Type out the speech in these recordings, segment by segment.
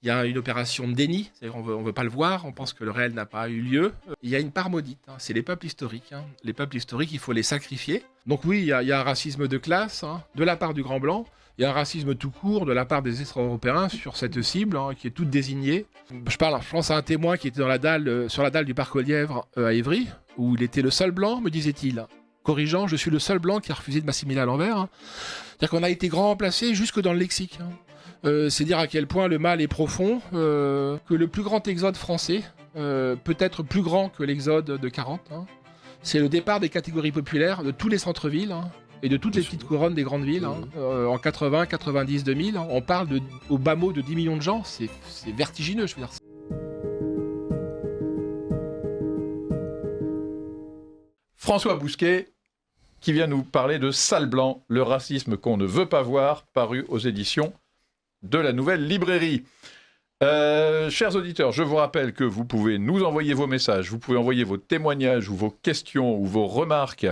Il y a une opération de déni, c'est-à-dire on veut pas le voir, on pense que le réel n'a pas eu lieu. Il y a une part maudite, c'est les peuples historiques. Les peuples historiques, il faut les sacrifier. Donc oui, il y a un racisme de classe de la part du Grand Blanc. Il y a un racisme tout court de la part des extra-européens sur cette cible qui est toute désignée. Je pense à un témoin qui était sur la dalle du parc aux Lièvres à Évry, où il était le seul blanc, me disait-il. Corrigeant, je suis le seul blanc qui a refusé de m'assimiler à l'envers. C'est-à-dire qu'on a été grand remplacé jusque dans le lexique. C'est dire à quel point le mal est profond, que le plus grand exode français, peut être plus grand que l'exode de 40. C'est le départ des catégories populaires de tous les centres-villes. Et de toutes les petites couronnes des grandes villes, en 80, 90, 2000, on parle au bas mot de 10 millions de gens, c'est vertigineux, je veux dire. François Bousquet, qui vient nous parler de Sale Blanc, le racisme qu'on ne veut pas voir, paru aux éditions de la Nouvelle Librairie. Chers auditeurs, je vous rappelle que vous pouvez nous envoyer vos messages, vous pouvez envoyer vos témoignages ou vos questions ou vos remarques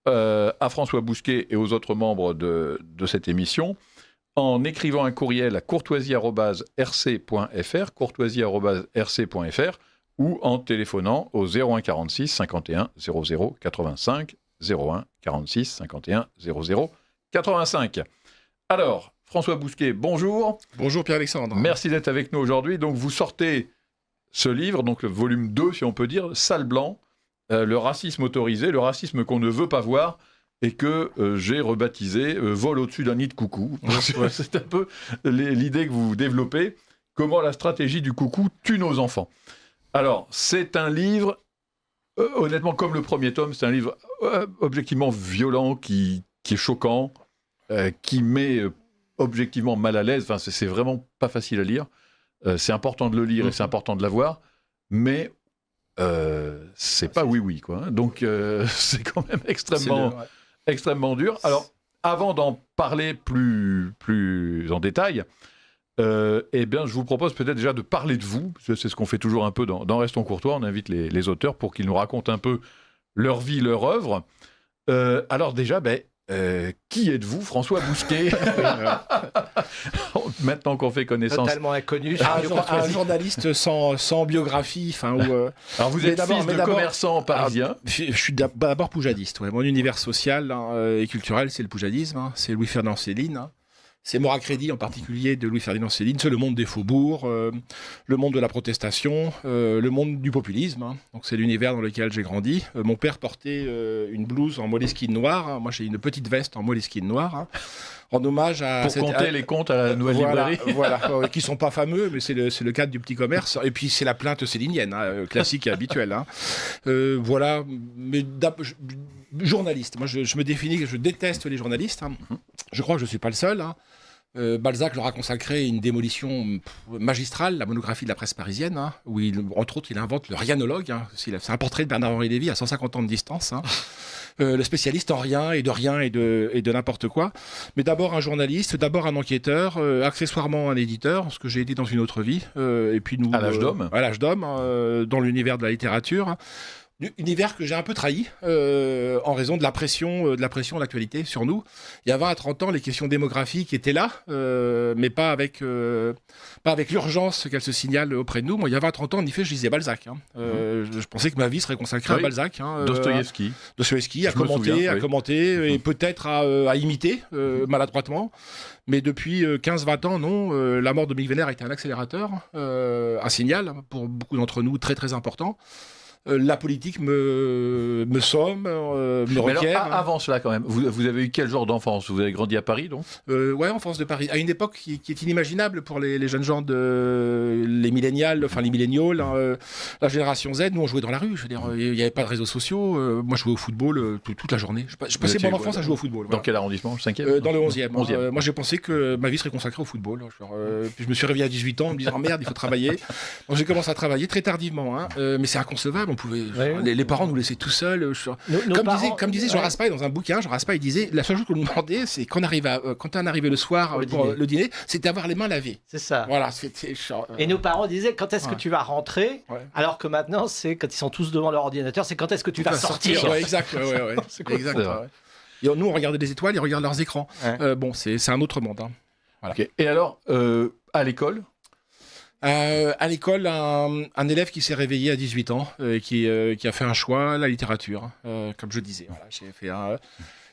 à François Bousquet et aux autres membres de cette émission en écrivant un courriel à courtoisie@rc.fr ou en téléphonant au 01 46 51 00 85 01 46 51 00 85. Alors, François Bousquet, bonjour. Bonjour Pierre-Alexandre. Merci d'être avec nous aujourd'hui. Donc vous sortez ce livre, donc le volume 2 si on peut dire, Sale Blanc. Le racisme autorisé, le racisme qu'on ne veut pas voir et que j'ai rebaptisé Vol au-dessus d'un nid de coucou. C'est un peu l'idée que vous développez, comment la stratégie du coucou tue nos enfants. Alors, c'est un livre, honnêtement, comme le premier tome, c'est un livre objectivement violent, qui est choquant, qui met objectivement mal à l'aise. Enfin, c'est vraiment pas facile à lire. C'est important de le lire et c'est important de l'avoir, mais c'est pas oui, quoi. Donc, c'est quand même extrêmement dur. Alors, avant d'en parler plus en détail, eh bien, je vous propose peut-être déjà de parler de vous. C'est ce qu'on fait toujours un peu dans Restons Courtois. On invite les auteurs pour qu'ils nous racontent un peu leur vie, leur œuvre. Alors déjà, qui êtes-vous, François Bousquet? Maintenant qu'on fait connaissance. Totalement inconnu. Un journaliste sans biographie. Alors vous êtes fils de commerçant parisien. Je suis d'abord poujadiste. Ouais. Mon univers social et culturel, c'est le poujadisme. C'est Louis-Ferdinand Céline. C'est Maurras Crédit en particulier de Louis-Ferdinand Céline, c'est le monde des faubourgs, le monde de la protestation, le monde du populisme. Donc c'est l'univers dans lequel j'ai grandi. Mon père portait une blouse en moleskine noire, moi j'ai une petite veste en moleskine noire. En hommage à... Pour compter les comptes à la Nouvelle Librairie. Voilà, qui sont pas fameux, mais c'est le cadre du petit commerce. Et puis c'est la plainte célinienne, classique et habituelle. Voilà, mais journaliste. Moi je me définis, je déteste les journalistes. Je crois que je suis pas le seul. Balzac leur a consacré une démolition magistrale, la monographie de la presse parisienne, où entre autres il invente le rianologue. C'est un portrait de Bernard-Henri Lévy à 150 ans de distance. Le spécialiste en rien et de n'importe quoi. Mais d'abord un journaliste, d'abord un enquêteur, accessoirement un éditeur, parce que j'ai été dans une autre vie. Et puis nous, à l'âge d'homme. À l'âge d'homme, dans l'univers de la littérature. Univers que j'ai un peu trahi en raison de la pression de l'actualité sur nous. Il y a 20 à 30 ans, les questions démographiques étaient là, mais pas avec l'urgence qu'elles se signalent auprès de nous. Moi, il y a 20 à 30 ans, en effet, je lisais Balzac. Je pensais que ma vie serait consacrée à Balzac. Dostoïevski, à commenter et peut-être à imiter maladroitement. Mais depuis 15-20 ans, non, la mort de Mick Wenner a été un accélérateur, un signal pour beaucoup d'entre nous très très important. La politique me somme, me requiert. Alors, avant cela, quand même, vous avez eu quel genre d'enfance? Vous avez grandi à Paris, donc? Ouais, enfance de Paris. À une époque qui est inimaginable pour les jeunes gens les millénials, enfin les milléniaux, la génération Z. Nous, on jouait dans la rue. Je veux dire, il n'y avait pas de réseaux sociaux. Moi, je jouais au football toute la journée. Je passais mon enfance à jouer au football. Dans quel arrondissement? Le 5e? Dans le 11e. Moi, j'ai pensé que ma vie serait consacrée au football. Puis je me suis réveillé à 18 ans en me disant merde, il faut travailler. Donc j'ai commencé à travailler très tardivement. Mais c'est inconcevable. On pouvait, les parents nous laissaient tout seuls. Comme disait Jean Raspail dans un bouquin, Jean Raspail disait la seule chose qu'on nous demandait, c'est quand on arrivait le soir pour le dîner, c'était d'avoir les mains lavées. C'est ça. Voilà. Et nos parents disaient quand est-ce que tu vas rentrer, alors que maintenant, c'est quand ils sont tous devant leur ordinateur, c'est quand est-ce que tu vas sortir. Ouais, exact. Exact. Et nous, on regardait les étoiles, ils regardent leurs écrans. Bon, c'est un autre monde. Voilà. Okay. Et alors, à l'école? À l'école, un élève qui s'est réveillé à 18 ans, qui a fait un choix, la littérature, comme je disais. Voilà,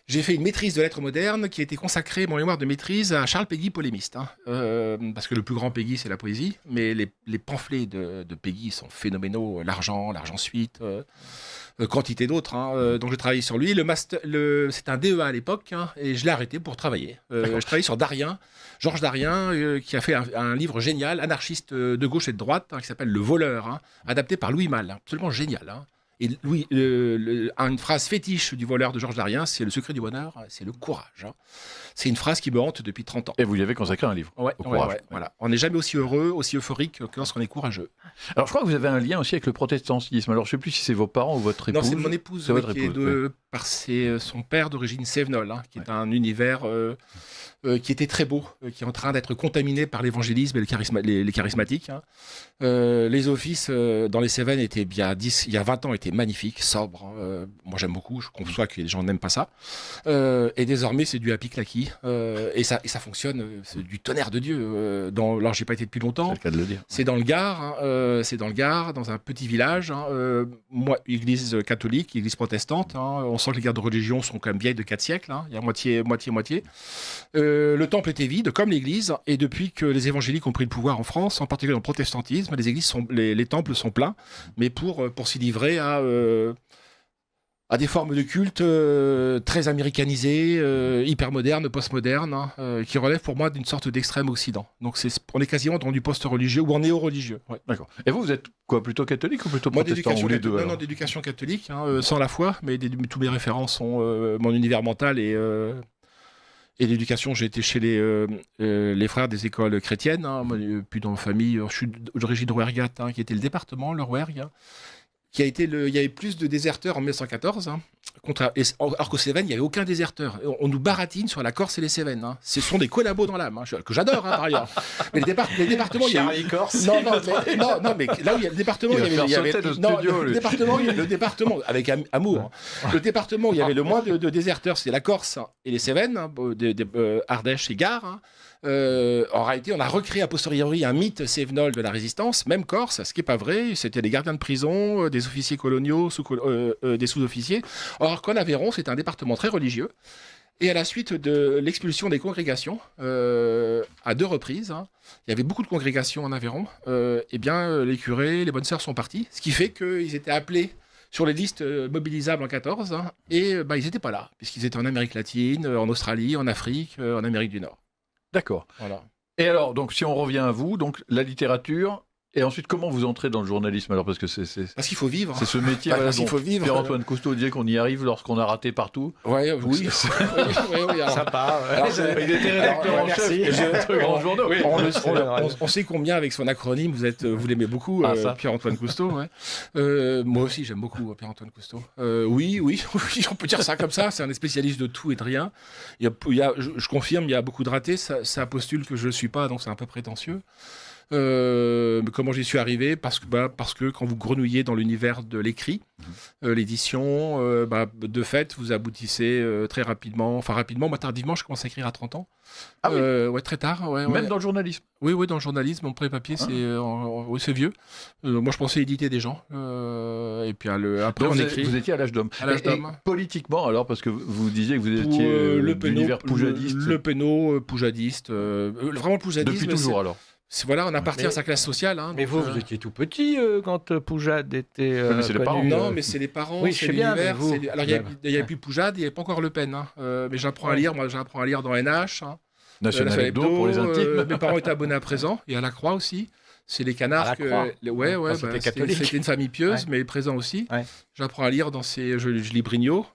j'ai fait une maîtrise de lettres modernes qui a été consacrée, mon mémoire de maîtrise, à Charles Péguy, polémiste. Parce que le plus grand Péguy, c'est la poésie, mais les pamphlets de Péguy sont phénoménaux. L'argent suite, quantité d'autres. Donc je travaillé sur lui. C'est un DEA à l'époque, et je l'ai arrêté pour travailler. Je travaillais sur Georges Darien, qui a fait un livre génial, anarchiste de gauche et de droite, qui s'appelle Le Voleur, adapté par Louis Malle. Absolument génial. Et une phrase fétiche du voleur de Georges Darien, c'est le secret du bonheur, c'est le courage. C'est une phrase qui me hante depuis 30 ans. Et vous y avez consacré un livre. Ouais, voilà. On n'est jamais aussi heureux, aussi euphorique que lorsqu'on est courageux. Alors je crois que vous avez un lien aussi avec le protestantisme. Alors je ne sais plus si c'est vos parents ou votre épouse. Non, c'est mon épouse, son père d'origine sévenole, qui est un univers qui était très beau, qui est en train d'être contaminé par l'évangélisme et les charismatiques. Les offices dans les Cévennes étaient il y a 20 ans étaient magnifiques, sobres. Moi j'aime beaucoup, je conçois que les gens n'aiment pas ça. Et désormais c'est du happy claquis. Et ça fonctionne, c'est du tonnerre de Dieu. Alors j'ai pas été depuis longtemps. C'est le cas de le dire. C'est dans le Gard, dans un petit village. Moi, église catholique, église protestante. On sent que les guerres de religion sont quand même vieilles de 4 siècles. Il y a moitié. Le temple était vide, comme l'église. Et depuis que les évangéliques ont pris le pouvoir en France, en particulier dans le protestantisme, les temples sont pleins. Mais pour s'y livrer à des formes de culte très américanisées, hyper modernes, post-modernes, qui relèvent pour moi d'une sorte d'extrême occident. Donc on est quasiment dans du post-religieux ou en néo-religieux. Ouais. D'accord. Et vous êtes quoi, plutôt catholique ou plutôt protestant, ou les deux? Non, d'éducation catholique, sans la foi, mais tous mes références sont mon univers mental et l'éducation. J'ai été chez les frères des écoles chrétiennes, puis dans ma famille, je suis d'origine rouergat, qui était le département, le Rouergue, il y avait plus de déserteurs en 1914, alors qu'aux Cévennes, il n'y avait aucun déserteur. On nous baratine sur la Corse et les Cévennes. Ce sont des collabos dans l'âme, que j'adore, par ailleurs. Mais les départements, il y a Corse. Non, mais là où il y a le département, le département, avec amour. Le département où il y avait le moins de déserteurs, c'est la Corse et les Cévennes, Ardèche et Gard. En réalité, on a recréé a posteriori un mythe cévenol de la résistance, même Corse, ce qui n'est pas vrai. C'était des gardiens de prison, des officiers coloniaux, des sous-officiers. Or qu'en Aveyron, c'est un département très religieux. Et à la suite de l'expulsion des congrégations, à 2 reprises, il y avait beaucoup de congrégations en Aveyron, les curés, les bonnes sœurs sont partis, ce qui fait qu'ils étaient appelés sur les listes mobilisables en 14, et ils n'étaient pas là, puisqu'ils étaient en Amérique latine, en Australie, en Afrique, en Amérique du Nord. D'accord. Voilà. Et alors, donc, si on revient à vous, donc la littérature, et ensuite, comment vous entrez dans le journalisme? Alors, parce qu'il faut vivre. C'est ce métier. Parce qu'il faut vivre. Pierre-Antoine Cousteau disait qu'on y arrive lorsqu'on a raté partout. Oui. Alors, sympa. Il était rédacteur en chef de grands journaux. Oui. On sait combien, avec son acronyme, vous l'aimez beaucoup, Pierre-Antoine Cousteau. Ouais. Moi aussi, j'aime beaucoup Pierre-Antoine Cousteau. Oui, on peut dire ça comme ça. C'est un spécialiste de tout et de rien. Je confirme, il y a beaucoup de ratés. Ça postule que je ne le suis pas, donc c'est un peu prétentieux. Comment j'y suis arrivé? Parce que quand vous grenouillez dans l'univers de l'écrit, l'édition, de fait, vous aboutissez très rapidement. Moi tardivement, je commence à écrire à 30 ans. Ah oui. Très tard. Même dans le journalisme? Oui, dans le journalisme, mon premier papier, c'est vieux. Moi, je pensais éditer des gens. Et puis après, on écrit. Vous étiez à l'âge d'homme. Et politiquement, alors, parce que vous disiez que vous étiez l'univers poujadiste. Le péno, poujadiste. Vraiment poujadiste. Depuis toujours, alors? On appartient à sa classe sociale. Mais vous étiez tout petit quand Poujade était. Mais c'est les parents. Non, mais c'est les parents. Oui, c'est l'univers. Alors, il n'y avait plus Poujade, il n'y avait pas encore Le Pen. Mais j'apprends à lire. Moi, j'apprends à lire dans NH. National Hebdo pour les intimes. Mes parents étaient abonnés à Présent et à La Croix aussi. C'est les canards. C'était une famille pieuse, mais Présent aussi. Ouais. J'apprends à lire je lis Brignot,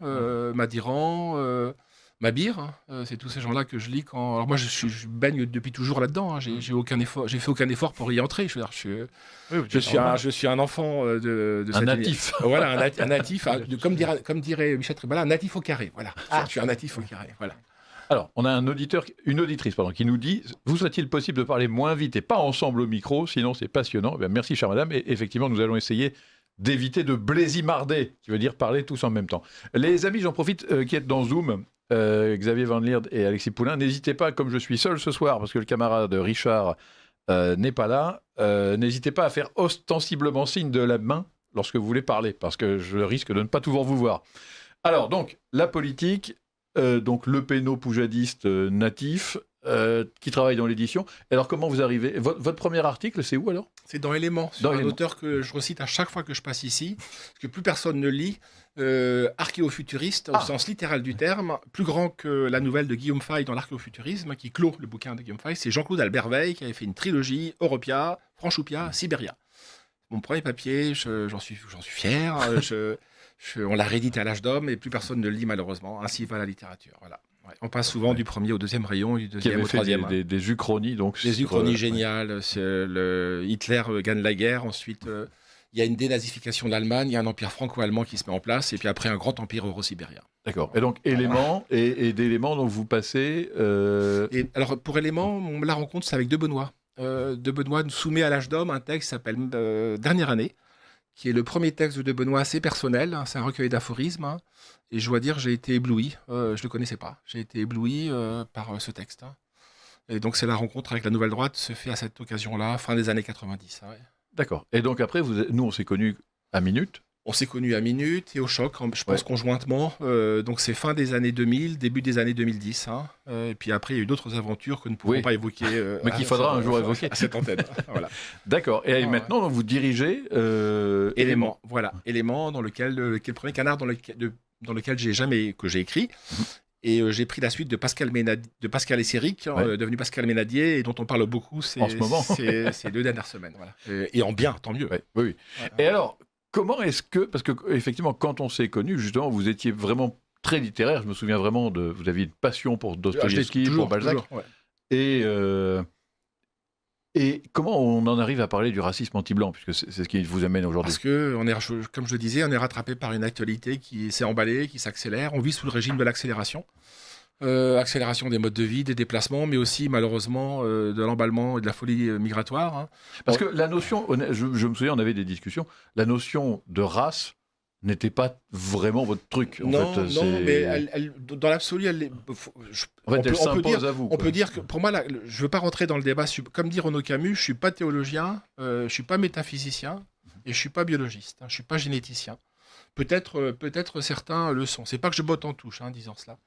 Madiran. Mabir, c'est tous ces gens-là que je lis quand. Alors moi, je baigne depuis toujours là-dedans. J'ai fait aucun effort pour y entrer. Je suis un enfant de un natif. Voilà, un natif. Comme dirait Michel Tribala, un natif au carré. Voilà. Je suis un natif au carré. Voilà. Alors, on a une auditrice qui nous dit: vous serait-il possible de parler moins vite et pas ensemble au micro, sinon c'est passionnant. Merci, chère madame. Et effectivement, nous allons essayer d'éviter de blésimarder, qui veut dire parler tous en même temps. Les amis, j'en profite, qui êtes dans Zoom. Xavier Van Lierde et Alexis Poulain, n'hésitez pas, comme je suis seul ce soir, parce que le camarade Richard n'est pas là, n'hésitez pas à faire ostensiblement signe de la main lorsque vous voulez parler, parce que je risque de ne pas toujours vous voir. Alors, donc, la politique, donc le péno poujadiste natif, qui travaille dans l'édition. Alors, comment vous arrivez votre premier article, c'est où alors ? C'est dans Éléments, sur un auteur que je recite à chaque fois que je passe ici, parce que plus personne ne lit. Archéofuturiste au sens littéral du terme, plus grand que la nouvelle de Guillaume Fay dans l'archéofuturisme, qui clôt le bouquin de Guillaume Fay. C'est Jean-Claude Albert Veil qui avait fait une trilogie, Europia, Franchoupia, Sibéria. Mon premier papier, j'en suis fier. On l'a réédité à l'âge d'homme et plus personne ne le lit malheureusement. Ainsi va la littérature. Voilà. Ouais. On passe souvent du premier au deuxième rayon, du deuxième au troisième. Des uchronies, donc. Des uchronies géniales. Hitler gagne la guerre, ensuite... il y a une dénazification de l'Allemagne, il y a un empire franco-allemand qui se met en place, et puis après un grand empire euro-sibérien. D'accord. Et donc, éléments, et d'éléments, donc vous passez... Et alors, pour éléments, la rencontre, c'est avec De Benoît. De Benoît nous soumet à l'âge d'homme un texte qui s'appelle Dernière année, qui est le premier texte de Benoît assez personnel, c'est un recueil d'aphorismes, et je dois dire, j'ai été ébloui, je ne le connaissais pas, j'ai été ébloui par ce texte. Et donc, c'est la rencontre avec la Nouvelle Droite, se fait à cette occasion-là, fin des années 90. Ouais. D'accord. Et donc après, nous, on s'est connus à Minute. On s'est connus à Minute et au Choc, je pense conjointement. Donc c'est fin des années 2000, début des années 2010. Et puis après, il y a eu d'autres aventures que nous ne pouvons pas évoquer. Mais qu'il faudra un jour évoquer. À cette antenne. Voilà. D'accord. Et maintenant, donc, vous dirigez... Éléments. Voilà. Éléments, dans le premier canard dans lequel j'ai écrit. Et j'ai pris la suite de Pascal Esséric, devenu Pascal Ménadier, et dont on parle beaucoup en ce moment. ces 2 dernières semaines. Voilà. Et en bien, tant mieux. Oui. Et alors, comment est-ce que... Parce qu'effectivement, quand on s'est connus, justement, vous étiez vraiment très littéraire. Je me souviens vraiment vous aviez une passion pour Dostoïevski, pour Balzac. Toujours, Et comment on en arrive à parler du racisme anti-blanc, puisque c'est ce qui vous amène aujourd'hui ? Parce que, comme je le disais, on est rattrapé par une actualité qui s'est emballée, qui s'accélère. On vit sous le régime de l'accélération. Accélération des modes de vie, des déplacements, mais aussi malheureusement de l'emballement et de la folie migratoire. Parce que la notion, je me souviens, on avait des discussions, la notion de race n'était pas vraiment votre truc. Non, mais dans l'absolu, elle s'impose à vous. On peut dire que, pour moi, je ne veux pas rentrer dans le débat. Comme dit Renaud Camus, je ne suis pas théologien, je ne suis pas métaphysicien et je ne suis pas biologiste. Je ne suis pas généticien. Peut-être certains le sont. C'est pas que je botte en touche, disant cela.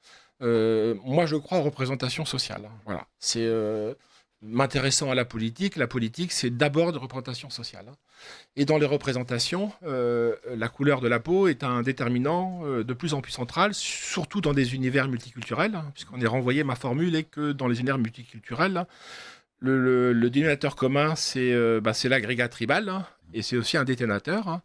Moi, je crois aux représentations sociales. Voilà. C'est m'intéressant à la politique, c'est d'abord de représentation sociale. Et dans les représentations, la couleur de la peau est un déterminant de plus en plus central, surtout dans des univers multiculturels, puisqu'on est renvoyé, ma formule est que dans les univers multiculturels, le dénominateur commun, c'est l'agrégat tribal, et c'est aussi un détonateur.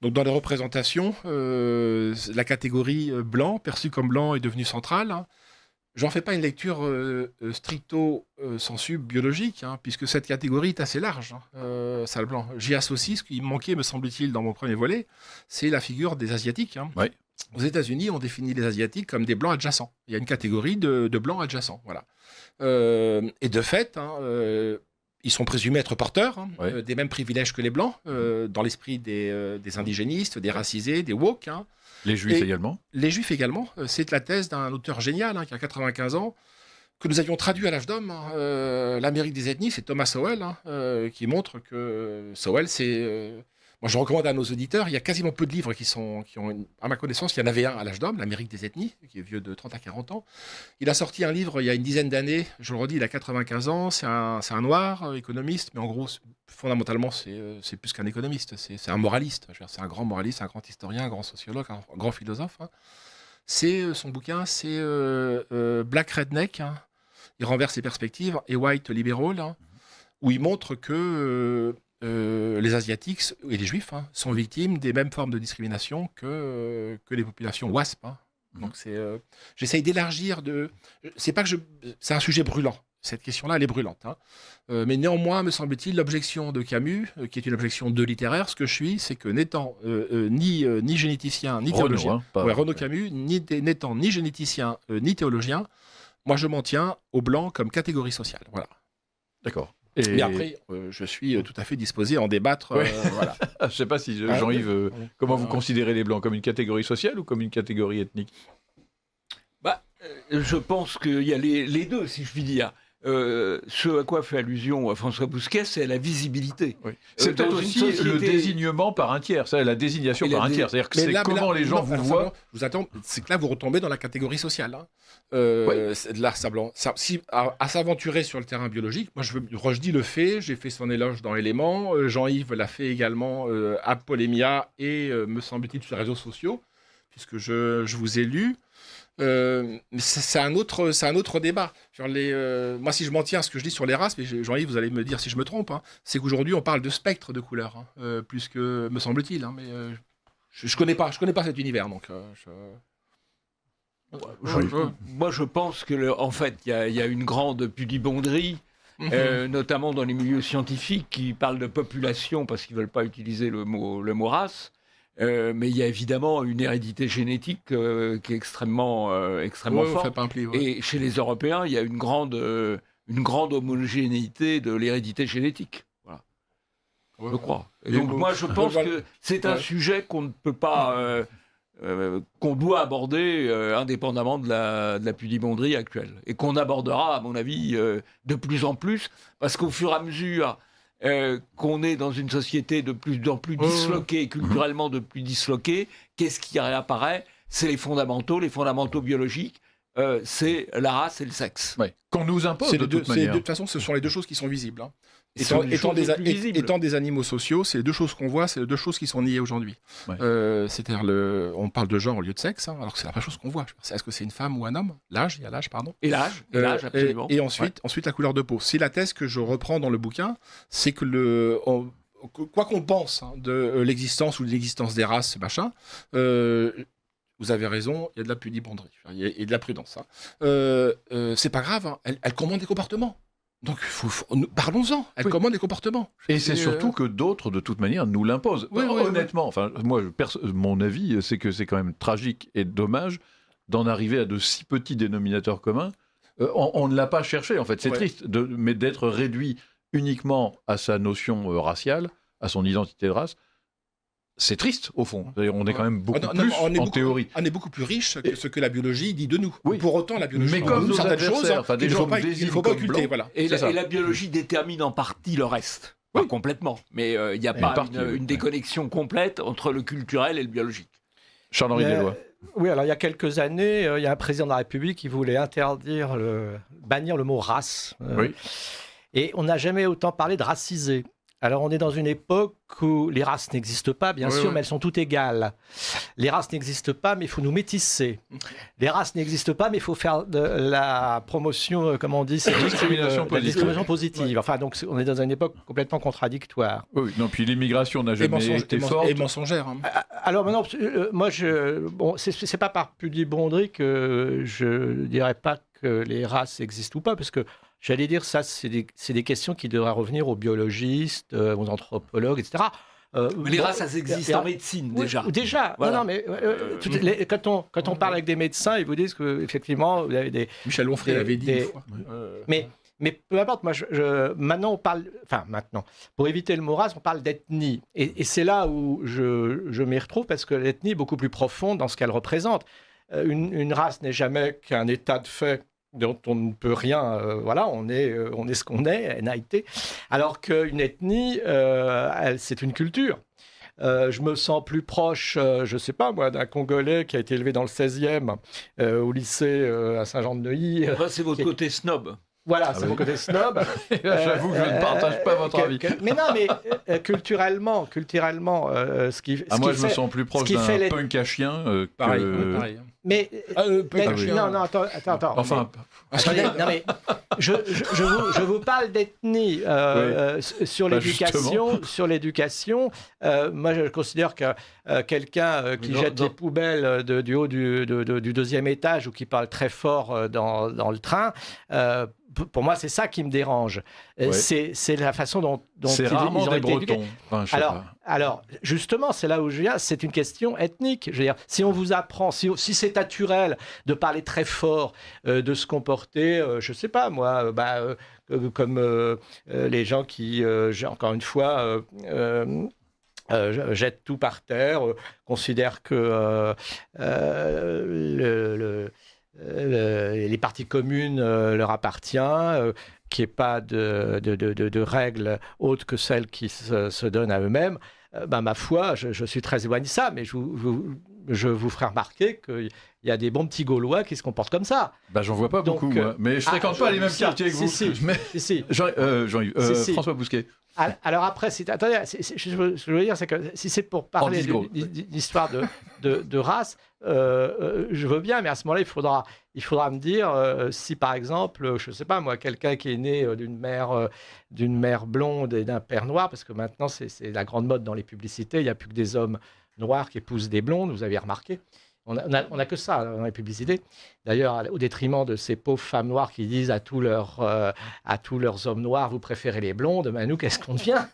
Donc dans les représentations, la catégorie blanc, perçue comme blanc, est devenue centrale. J'en fais pas une lecture stricto sensu biologique, puisque cette catégorie est assez large, sale blanc. J'y associe ce qui manquait, me semble-t-il, dans mon premier volet, c'est la figure des Asiatiques. Oui. Aux États-Unis, on définit les Asiatiques comme des blancs adjacents. Il y a une catégorie de blancs adjacents, voilà. Et de fait, ils sont présumés être porteurs des mêmes privilèges que les blancs, dans l'esprit des indigénistes, des racisés, des woke. Les Juifs également. Les Juifs également. C'est la thèse d'un auteur génial qui a 95 ans, que nous avions traduit à l'âge d'homme. L'Amérique des ethnies, c'est Thomas Sowell, qui montre que Sowell, c'est... moi, je recommande à nos auditeurs, il y a quasiment peu de livres qui ont... À ma connaissance, il y en avait un à l'âge d'homme, l'Amérique des ethnies, qui est vieux de 30 à 40 ans. Il a sorti un livre il y a une dizaine d'années, je le redis, il a 95 ans, c'est un noir, économiste, mais en gros, fondamentalement, c'est plus qu'un économiste, c'est un moraliste. C'est un grand moraliste, un grand historien, un grand sociologue, un grand philosophe. Son bouquin, c'est Black Redneck, il renverse les perspectives, et White Liberal, où il montre que... les Asiatiques et les Juifs sont victimes des mêmes formes de discrimination que les populations WASP. Donc j'essaye d'élargir. C'est pas que c'est un sujet brûlant. Cette question-là, elle est brûlante. Mais néanmoins, me semble-t-il, l'objection de Camus, qui est une objection de littéraire, ce que je suis, c'est que n'étant ni généticien ni théologien, Renaud Camus, n'étant ni généticien ni théologien, moi je m'en tiens aux blancs comme catégorie sociale. Voilà. D'accord. Mais après, je suis tout à fait disposé à en débattre. Voilà. Je ne sais pas si Jean-Yves, comment vous considérez les Blancs, comme une catégorie sociale ou comme une catégorie ethnique ? Je pense qu'il y a les deux, si je puis dire. ce à quoi fait allusion François Bousquet, c'est la visibilité. Oui. C'est peut-être aussi le désignement par un tiers, la désignation par un tiers. C'est-à-dire que comment les gens vous voient. Je vous attends, c'est que là, vous retombez dans la catégorie sociale. C'est de l'art sablant. Si, à s'aventurer sur le terrain biologique, moi, Rochdy le fait, j'ai fait son éloge dans Éléments, Jean-Yves l'a fait également à Polémia et, me semble-t-il, sur les réseaux sociaux, puisque je vous ai lu. Mais c'est un autre débat. Moi, si je m'en tiens à ce que je dis sur les races, mais Jean-Yves, vous allez me dire si je me trompe, c'est qu'aujourd'hui on parle de spectre de couleurs, plus que me semble-t-il. Mais je connais pas cet univers, donc. Moi, je pense que en fait, il y a une grande pudibonderie. Notamment dans les milieux scientifiques qui parlent de population parce qu'ils ne veulent pas utiliser le mot race. Mais il y a évidemment une hérédité génétique qui est extrêmement forte. Et chez les Européens, il y a une grande homogénéité de l'hérédité génétique. Voilà. Je crois. Et donc moi, je pense que c'est un sujet qu'on ne peut pas, qu'on doit aborder indépendamment de la pudibonderie actuelle. Et qu'on abordera, à mon avis, de plus en plus, parce qu'au fur et à mesure qu'on est dans une société de plus en plus disloquée, culturellement de plus disloquée, qu'est-ce qui réapparaît ? C'est les fondamentaux biologiques, c'est la race et le sexe. Ouais. Qu'on nous impose de toute manière. De toute façon, ce sont les deux choses qui sont visibles. Étant des animaux sociaux, c'est les deux choses qu'on voit, c'est les deux choses qui sont niées aujourd'hui. Ouais. C'est-à-dire, on parle de genre au lieu de sexe, alors que c'est la première chose qu'on voit. Est-ce que c'est une femme ou un homme ? L'âge, il y a l'âge, pardon. Et l'âge, absolument. Et ensuite, la couleur de peau. C'est la thèse que je reprends dans le bouquin, c'est que quoi qu'on pense de l'existence ou de l'existence des races, machin, vous avez raison, il y a de la pudibonderie, il y a de la prudence. C'est pas grave, elle commande des comportements. Donc, parlons-en. Elle commande des comportements. Et c'est surtout que d'autres, de toute manière, nous l'imposent. Honnêtement, enfin, moi, mon avis, c'est que c'est quand même tragique et dommage d'en arriver à de si petits dénominateurs communs. On ne l'a pas cherché, en fait. C'est triste, mais d'être réduit uniquement à sa notion raciale, à son identité de race. C'est triste, au fond. On est quand même beaucoup plus en théorie. On est beaucoup plus riche que ce que la biologie dit de nous. Oui. Pour autant, la biologie mais comme certaines choses, il ne faut pas occulter. Voilà. Et la biologie détermine en partie le reste. Pas complètement. Mais il n'y a pas une déconnexion complète entre le culturel et le biologique. Charles-Henri Deloy. Oui, alors il y a quelques années, il y a un président de la République qui voulait bannir le mot race. Et on n'a jamais autant parlé de racisé. Alors, on est dans une époque où les races n'existent pas, bien sûr, mais elles sont toutes égales. Les races n'existent pas, mais il faut nous métisser. Les races n'existent pas, mais il faut faire de la promotion, comme on dit, c'est la discrimination positive. Enfin, donc, on est dans une époque complètement contradictoire. Oui, non, puis l'immigration n'a jamais été forte. Et mensongère. Alors, maintenant, moi, c'est pas par pudibonderie que je dirais pas que les races existent ou pas, parce que j'allais dire, ça, c'est des questions qui devraient revenir aux biologistes, aux anthropologues, etc. Mais les races, elles existent en médecine, déjà. Déjà. Voilà. Non, mais quand on parle avec des médecins, ils vous disent qu'effectivement, vous avez des... Michel Onfray l'avait dit une fois. Mais peu importe, moi, maintenant, on parle... Enfin, maintenant, pour éviter le mot race, on parle d'ethnie. Et c'est là où je m'y retrouve, parce que l'ethnie est beaucoup plus profonde dans ce qu'elle représente. Une race n'est jamais qu'un état de fait dont on ne peut rien, on est ce qu'on est, NAIT, alors qu'une ethnie, c'est une culture. Je me sens plus proche, je ne sais pas moi, d'un Congolais qui a été élevé dans le 16e au lycée à Saint-Jean-de-Neuilly. C'est votre côté snob. Voilà, c'est mon côté snob. J'avoue que je ne partage pas votre avis. Mais non, mais culturellement, ce qui moi, je me sens plus proche d'un punk à chien que... Pareil. Mais non, attends. Enfin, attendez, non mais je vous parle d'ethnie sur l'éducation. Sur l'éducation, moi je considère que quelqu'un qui jette des poubelles du haut du deuxième étage ou qui parle très fort dans le train. Pour moi, c'est ça qui me dérange. C'est la façon dont c'est rarement des Bretons. Enfin, alors, justement, c'est là où je viens. C'est une question ethnique. Je veux dire, si on vous apprend, si c'est naturel de parler très fort, de se comporter, je sais pas moi, comme les gens qui, encore une fois. Jettent tout par terre, considèrent que les parties communes leur appartient, qu'il n'y ait pas de règles autres que celles qui se donnent à eux-mêmes, ma foi, je suis très éloigné de ça, mais je vous ferai remarquer qu'il y a des bons petits Gaulois qui se comportent comme ça. J'en vois pas beaucoup, moi. Mais je fréquente pas les mêmes quartiers que vous. Si. Jean-Yves, François Bousquet. Alors après, attendez, ce que je veux dire, c'est que si c'est pour parler d'histoire de race, je veux bien, mais à ce moment-là, il faudra me dire si, par exemple, je ne sais pas moi, quelqu'un qui est né d'une mère blonde et d'un père noir, parce que maintenant, c'est la grande mode dans les publicités, il n'y a plus que des hommes noirs qui épousent des blondes, vous avez remarqué. On a que ça dans les publicités. D'ailleurs, au détriment de ces pauvres femmes noires qui disent à tous leurs hommes noirs, vous préférez les blondes, nous, qu'est-ce qu'on devient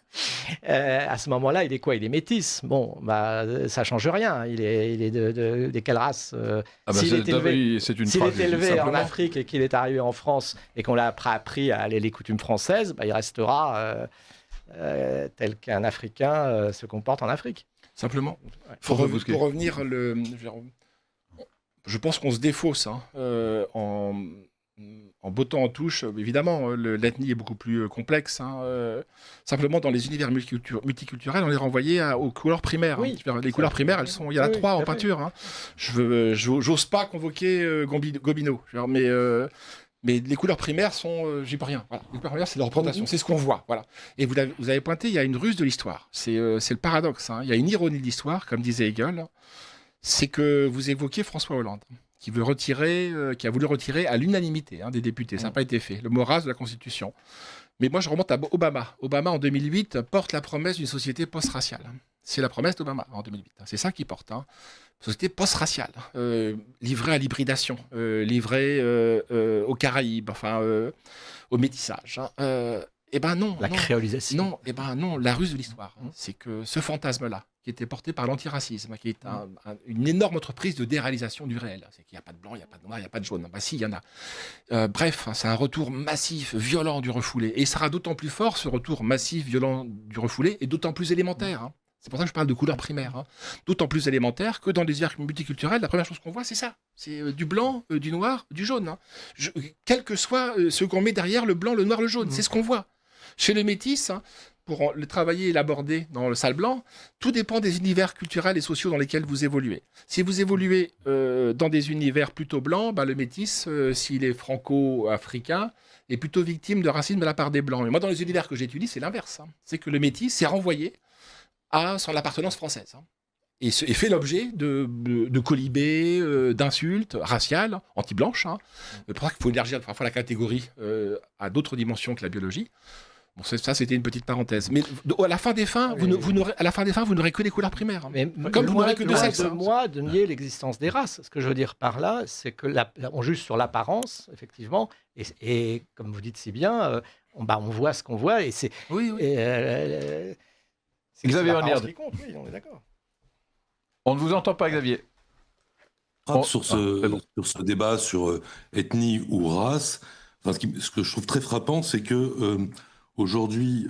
à ce moment-là, il est quoi? Il est métis. Bon, ça change rien. Il est de quelle race s'il est élevé en Afrique et qu'il est arrivé en France et qu'on l'a appris à les coutumes françaises, il restera tel qu'un Africain se comporte en Afrique. Simplement, pour revenir, je pense qu'on se défausse en bottant en touche. Évidemment, l'ethnie est beaucoup plus complexe. Simplement, dans les univers multiculturels, on est renvoyé aux couleurs primaires. Oui, les couleurs primaires, il y en a 3 en peinture. J'ose pas convoquer Gobineau. Mais les couleurs primaires sont... j'y peux rien. Voilà. Les couleurs primaires, c'est la représentation, c'est ce qu'on voit. Voilà. Et vous avez pointé, il y a une ruse de l'histoire. C'est le paradoxe. Il y a une ironie de l'histoire, comme disait Hegel. C'est que vous évoquiez François Hollande, qui a voulu retirer à l'unanimité des députés. Ça n'a pas été fait. Le mot race de la Constitution. Mais moi, je remonte à Obama. Obama, en 2008, porte la promesse d'une société post-raciale. C'est la promesse d'Obama, en 2008. C'est ça qu'il porte. Société post-raciale, livrée à l'hybridation, livrée aux Caraïbes, au métissage. Non. La créolisation. Non, la ruse de l'histoire. C'est que ce fantasme-là, qui était porté par l'antiracisme, qui est une énorme entreprise de déréalisation du réel. C'est qu'il n'y a pas de blanc, il n'y a pas de noir, il n'y a pas de jaune. Si, il y en a. Bref, c'est un retour massif, violent du refoulé. Et il sera d'autant plus fort, ce retour massif, violent du refoulé, et d'autant plus élémentaire. C'est pour ça que je parle de couleurs primaires. D'autant plus élémentaire que dans les univers multiculturels, la première chose qu'on voit, c'est ça. C'est du blanc, du noir, du jaune. Quel que soit ce qu'on met derrière le blanc, le noir, le jaune. C'est ce qu'on voit. Chez les métis, pour le travailler et l'aborder dans le sale blanc, tout dépend des univers culturels et sociaux dans lesquels vous évoluez. Si vous évoluez dans des univers plutôt blancs, le métis, s'il est franco-africain, est plutôt victime de racisme de la part des blancs. Mais moi, dans les univers que j'étudie, c'est l'inverse. C'est que le métis s'est renvoyé à son appartenance française. Et fait l'objet de colibés, d'insultes raciales, anti-blanches. C'est pour ça qu'il faut élargir parfois la catégorie à d'autres dimensions que la biologie. Bon, ça, c'était une petite parenthèse. Mais à la fin des fins, vous n'aurez que les couleurs primaires. Mais comme vous n'aurez que deux sexes. Moi, de nier l'existence des races. Ce que je veux dire par là, c'est que on juge sur l'apparence, effectivement, et comme vous dites si bien, on voit ce qu'on voit, et c'est. Oui. Xavier Van Lierde. Oui, on est d'accord. On ne vous entend pas, Xavier. Sur ce débat sur ethnie ou race, ce que je trouve très frappant, c'est que aujourd'hui,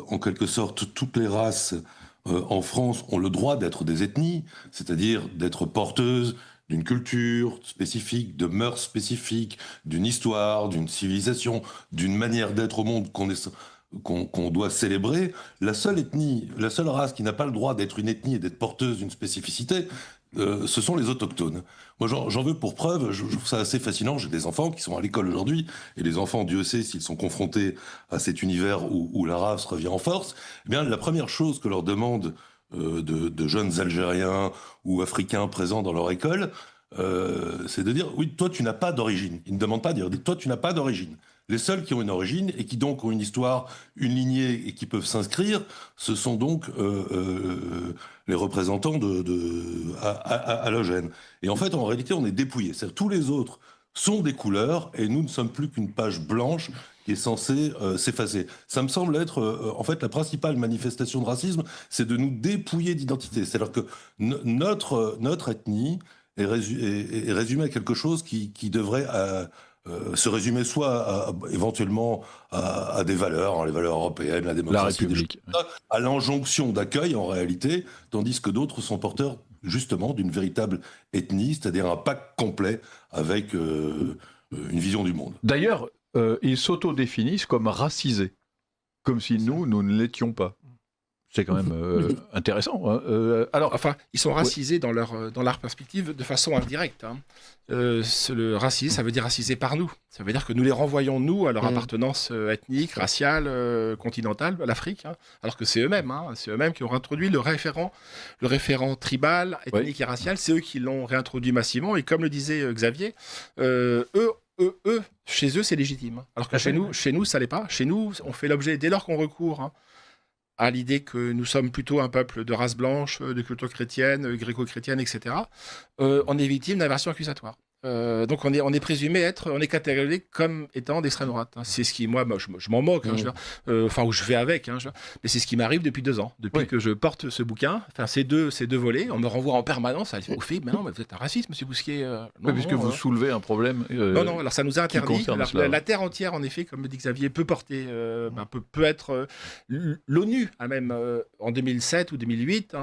en quelque sorte, toutes les races en France ont le droit d'être des ethnies, c'est-à-dire d'être porteuses d'une culture spécifique, de mœurs spécifiques, d'une histoire, d'une civilisation, d'une manière d'être au monde qu'on doit célébrer. La seule race qui n'a pas le droit d'être une ethnie et d'être porteuse d'une spécificité, ce sont les autochtones. Moi, j'en veux pour preuve, je trouve ça assez fascinant. J'ai des enfants qui sont à l'école aujourd'hui, et les enfants, Dieu sait s'ils sont confrontés à cet univers où la race revient en force. Eh bien, la première chose que leur demandent de jeunes Algériens ou Africains présents dans leur école, c'est de dire, oui, toi, tu n'as pas d'origine. Ils ne demandent pas de dire, toi, tu n'as pas d'origine. Les seuls qui ont une origine et qui donc ont une histoire, une lignée et qui peuvent s'inscrire, ce sont donc les représentants halogènes. Et en fait, en réalité, on est dépouillés. C'est-à-dire tous les autres sont des couleurs et nous ne sommes plus qu'une page blanche qui est censée s'effacer. Ça me semble être, en fait, la principale manifestation de racisme, c'est de nous dépouiller d'identité. C'est-à-dire que notre ethnie est résumée à quelque chose qui devrait... se résumer soit éventuellement à des valeurs, les valeurs européennes, la démocratie, la République, à l'injonction d'accueil en réalité, tandis que d'autres sont porteurs justement d'une véritable ethnie, c'est-à-dire un pacte complet avec une vision du monde. D'ailleurs, ils s'autodéfinissent comme racisés, comme si nous ne l'étions pas. C'est quand même intéressant. Hein. Alors, Enfin, ils sont racisés dans leur perspective de façon indirecte. Hein. Le racisé, ça veut dire racisé par nous. Ça veut dire que nous les renvoyons, nous, à leur appartenance ethnique, raciale, continentale, à l'Afrique. Hein. Alors que c'est eux-mêmes. Hein. C'est eux-mêmes qui ont réintroduit le référent tribal, ethnique et racial. C'est eux qui l'ont réintroduit massivement. Et comme le disait Xavier, eux, chez eux, c'est légitime. Alors que chez nous, ça l'est pas. Chez nous, on fait l'objet, dès lors qu'on recourt à l'idée que nous sommes plutôt un peuple de race blanche, de culture chrétienne, gréco-chrétienne, etc., on est victime d'inversion accusatoire. Donc on est présumé être, on est catégorisé comme étant d'extrême droite. Hein. C'est ce qui, moi, je m'en moque, hein, enfin, où je vais avec, hein, mais c'est ce qui m'arrive depuis 2 ans. Depuis que je porte ce bouquin, enfin ces deux volets, on me renvoie en permanence au fait, mais non, mais vous êtes un raciste, monsieur Bousquier. Non, puisque vous soulevez un problème. Non, alors ça nous a interdit. La terre entière, en effet, comme le dit Xavier, peut porter, peut être. L'ONU a même, en 2007 ou 2008,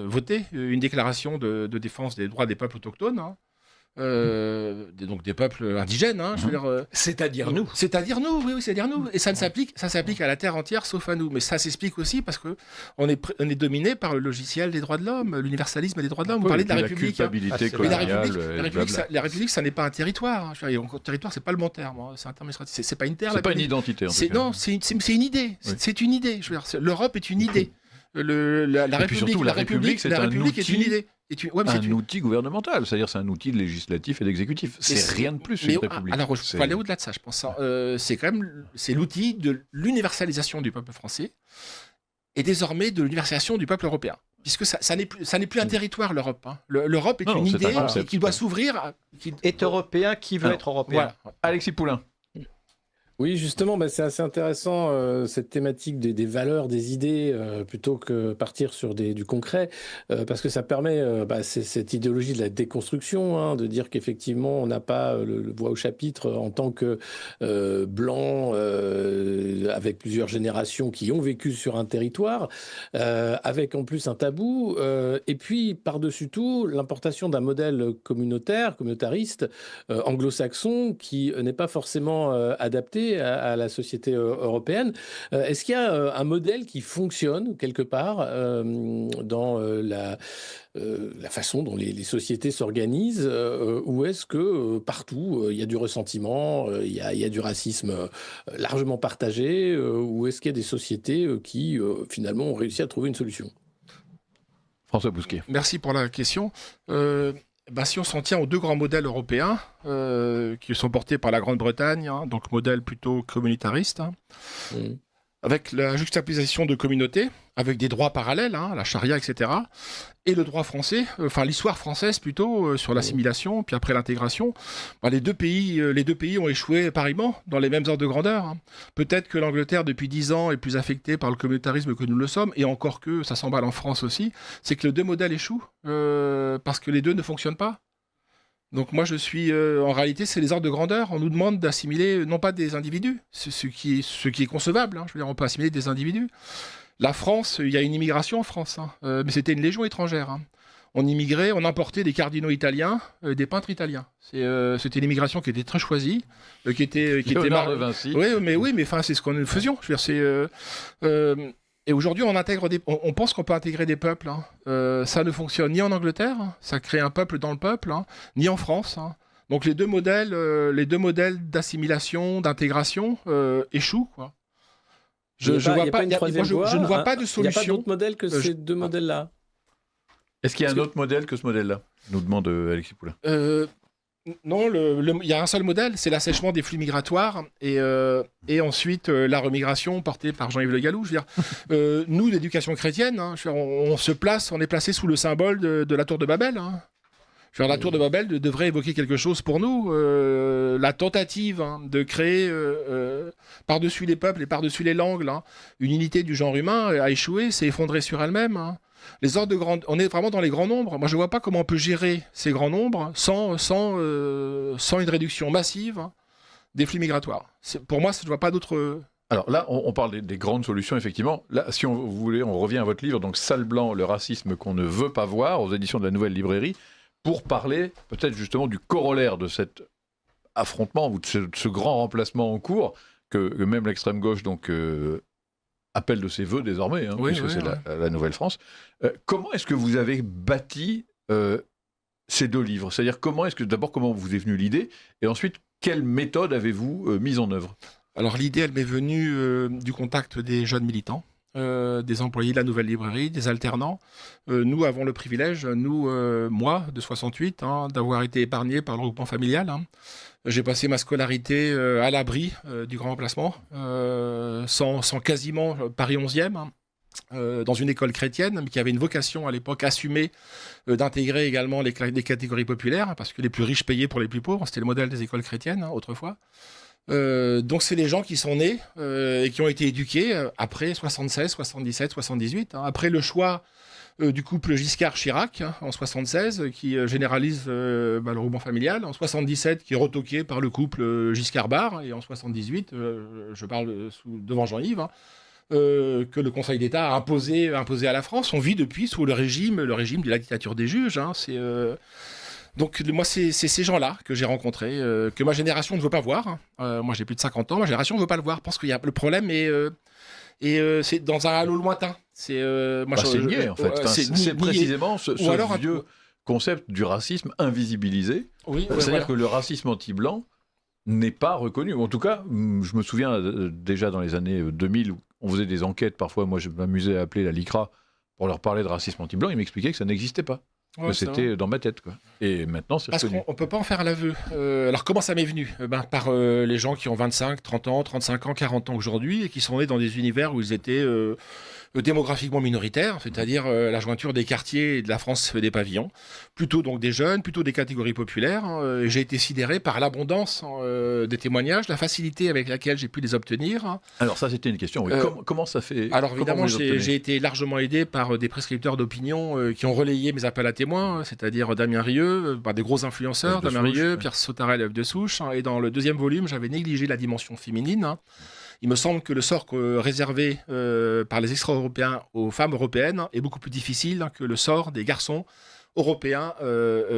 voté une déclaration de défense des droits des peuples autochtones. Hein. Donc des peuples indigènes, hein, je veux dire, c'est-à-dire nous. C'est-à-dire nous, oui, c'est-à-dire nous. Et ça s'applique à la terre entière, sauf à nous. Mais ça s'explique aussi parce que on est dominé par le logiciel des droits de l'homme, l'universalisme des droits de l'homme. Vous parlez de la République. La culpabilité coloniale. La République, ça n'est pas un territoire. Hein. Un territoire, c'est pas le bon terme. Hein. C'est un terme administratif. C'est pas une terre. C'est pas une identité. Non, c'est une idée. Oui. C'est une idée. Je veux dire, l'Europe est une idée. La République est une idée. Un outil gouvernemental, c'est-à-dire c'est un outil législatif et d'exécutif. C'est rien de plus une république. Alors, il faut aller au-delà de ça, je pense. C'est l'outil de l'universalisation du peuple français et désormais de l'universalisation du peuple européen. Puisque ça n'est plus un territoire, l'Europe. Hein. L'Europe est une idée qui doit s'ouvrir. Est européen qui veut être européen. Voilà. Alexis Poulain. Oui, justement, c'est assez intéressant cette thématique des valeurs, des idées, plutôt que partir sur du concret, parce que ça permet cette idéologie de la déconstruction, hein, de dire qu'effectivement, on n'a pas le voix au chapitre en tant que blanc, avec plusieurs générations qui ont vécu sur un territoire, avec en plus un tabou, et puis par-dessus tout, l'importation d'un modèle communautariste, anglo-saxon, qui n'est pas forcément adapté à la société européenne. Est-ce qu'il y a un modèle qui fonctionne quelque part dans la façon dont les sociétés s'organisent, ou est-ce que partout il y a du ressentiment, il y a du racisme largement partagé, ou est-ce qu'il y a des sociétés qui finalement ont réussi à trouver une solution? François Bousquier. Merci pour la question. Si on s'en tient aux 2 grands modèles européens qui sont portés par la Grande-Bretagne, hein, donc modèle plutôt communautariste, hein, avec la juxtaposition de communautés, avec des droits parallèles, hein, la charia, etc., et le droit français, l'histoire française plutôt, sur l'assimilation, puis après l'intégration, les deux pays ont échoué pareillement, dans les mêmes ordres de grandeur. Hein. Peut-être que l'Angleterre, depuis 10 ans, est plus affectée par le communautarisme que nous le sommes, et encore que ça s'emballe en France aussi, c'est que les 2 modèles échouent, parce que les 2 ne fonctionnent pas. Donc moi je suis, en réalité c'est les ordres de grandeur, on nous demande d'assimiler non pas des individus, ce qui est concevable, hein. Je veux dire on peut assimiler des individus. La France, il y a une immigration en France, hein, mais c'était une légion étrangère. Hein. On immigrait, on importait des cardinaux italiens, des peintres italiens. C'était une immigration qui était très choisie, qui était Léonard de Vinci. Oui, c'est ce que nous faisions. Je veux dire, et aujourd'hui, on pense qu'on peut intégrer des peuples. Hein. Ça ne fonctionne ni en Angleterre, hein, ça crée un peuple dans le peuple, hein, ni en France. Hein. Donc les deux modèles d'assimilation, d'intégration échouent, quoi. Je ne vois pas de solution. Il n'y a pas d'autre modèle que ces 2 modèles-là. Est-ce qu'il y a un autre modèle que ce modèle-là, nous demande Alexis Poulain. Non, il y a un seul modèle, c'est l'assèchement des flux migratoires et ensuite la remigration portée par Jean-Yves Le Gallou. Je veux dire, nous, l'éducation chrétienne, hein, on est placé sous le symbole de la tour de Babel. Hein. Je veux dire, la tour de Babel devrait évoquer quelque chose pour nous. La tentative, hein, de créer par-dessus les peuples et par-dessus les langues, là, une unité du genre humain a échoué, s'est effondrée sur elle-même. Hein. Les ordres on est vraiment dans les grands nombres. Moi, je ne vois pas comment on peut gérer ces grands nombres sans une réduction massive, hein, des flux migratoires. Pour moi, je ne vois pas d'autre Alors là, on parle des grandes solutions, effectivement. Là, si vous voulez, on revient à votre livre, donc Salle Blanc, le racisme qu'on ne veut pas voir, aux éditions de la Nouvelle Librairie, pour parler peut-être justement du corollaire de cet affrontement ou de ce grand remplacement en cours que même l'extrême gauche donc appelle de ses voeux désormais, puisque c'est la Nouvelle-France. Comment est-ce que vous avez bâti ces deux livres ? C'est-à-dire comment vous est venue l'idée, et ensuite quelle méthode avez-vous mise en œuvre ? Alors l'idée, elle m'est venue du contact des jeunes militants, des employés de la Nouvelle Librairie, des alternants. Nous avons le privilège, moi, de 68, d'avoir été épargné par le regroupement familial. J'ai passé ma scolarité à l'abri du grand remplacement, sans quasiment Paris 11e, dans une école chrétienne, mais qui avait une vocation à l'époque assumée d'intégrer également les catégories populaires, parce que les plus riches payaient pour les plus pauvres. C'était le modèle des écoles chrétiennes, autrefois. Donc c'est des gens qui sont nés et qui ont été éduqués après 76, 77, 78, après le choix du couple Giscard-Chirac en 76 qui généralise le regroupement familial, en 77 qui est retoqué par le couple Giscard-Barre, et en 78, je parle devant Jean-Yves, que le Conseil d'État a imposé à la France. On vit depuis sous le régime de la dictature des juges. Donc moi, c'est ces gens-là que j'ai rencontrés, que ma génération ne veut pas voir. Moi, j'ai plus de 50 ans, ma génération ne veut pas le voir, parce que le problème est c'est dans un halo lointain. C'est nié, en fait. C'est précisément ce vieux concept du racisme invisibilisé. C'est-à-dire que le racisme anti-blanc n'est pas reconnu. En tout cas, je me souviens déjà dans les années 2000, où on faisait des enquêtes, parfois, moi je m'amusais à appeler la LICRA pour leur parler de racisme anti-blanc, ils m'expliquaient que ça n'existait pas. C'était dans ma tête, quoi. Et maintenant, c'est reconnu. Parce qu'on ne peut pas en faire l'aveu. Alors, comment ça m'est venu ? Par les gens qui ont 25, 30 ans, 35 ans, 40 ans aujourd'hui, et qui sont nés dans des univers où ils étaient démographiquement minoritaires, c'est-à-dire la jointure des quartiers et de la France des pavillons. Plutôt donc des jeunes, plutôt des catégories populaires. Et j'ai été sidéré par l'abondance des témoignages, la facilité avec laquelle j'ai pu les obtenir. Alors ça, c'était une question. Oui. Comment ça fait ? Alors évidemment, j'ai été largement aidé par des prescripteurs d'opinion qui ont relayé mes appels à témoins, c'est-à-dire Damien Rieu, des gros influenceurs, Damien Rieu, Pierre Sautarel, Œuf de Souche. Et dans le deuxième volume, j'avais négligé la dimension féminine. Il me semble que le sort réservé par les extra-européens aux femmes européennes est beaucoup plus difficile que le sort des garçons européens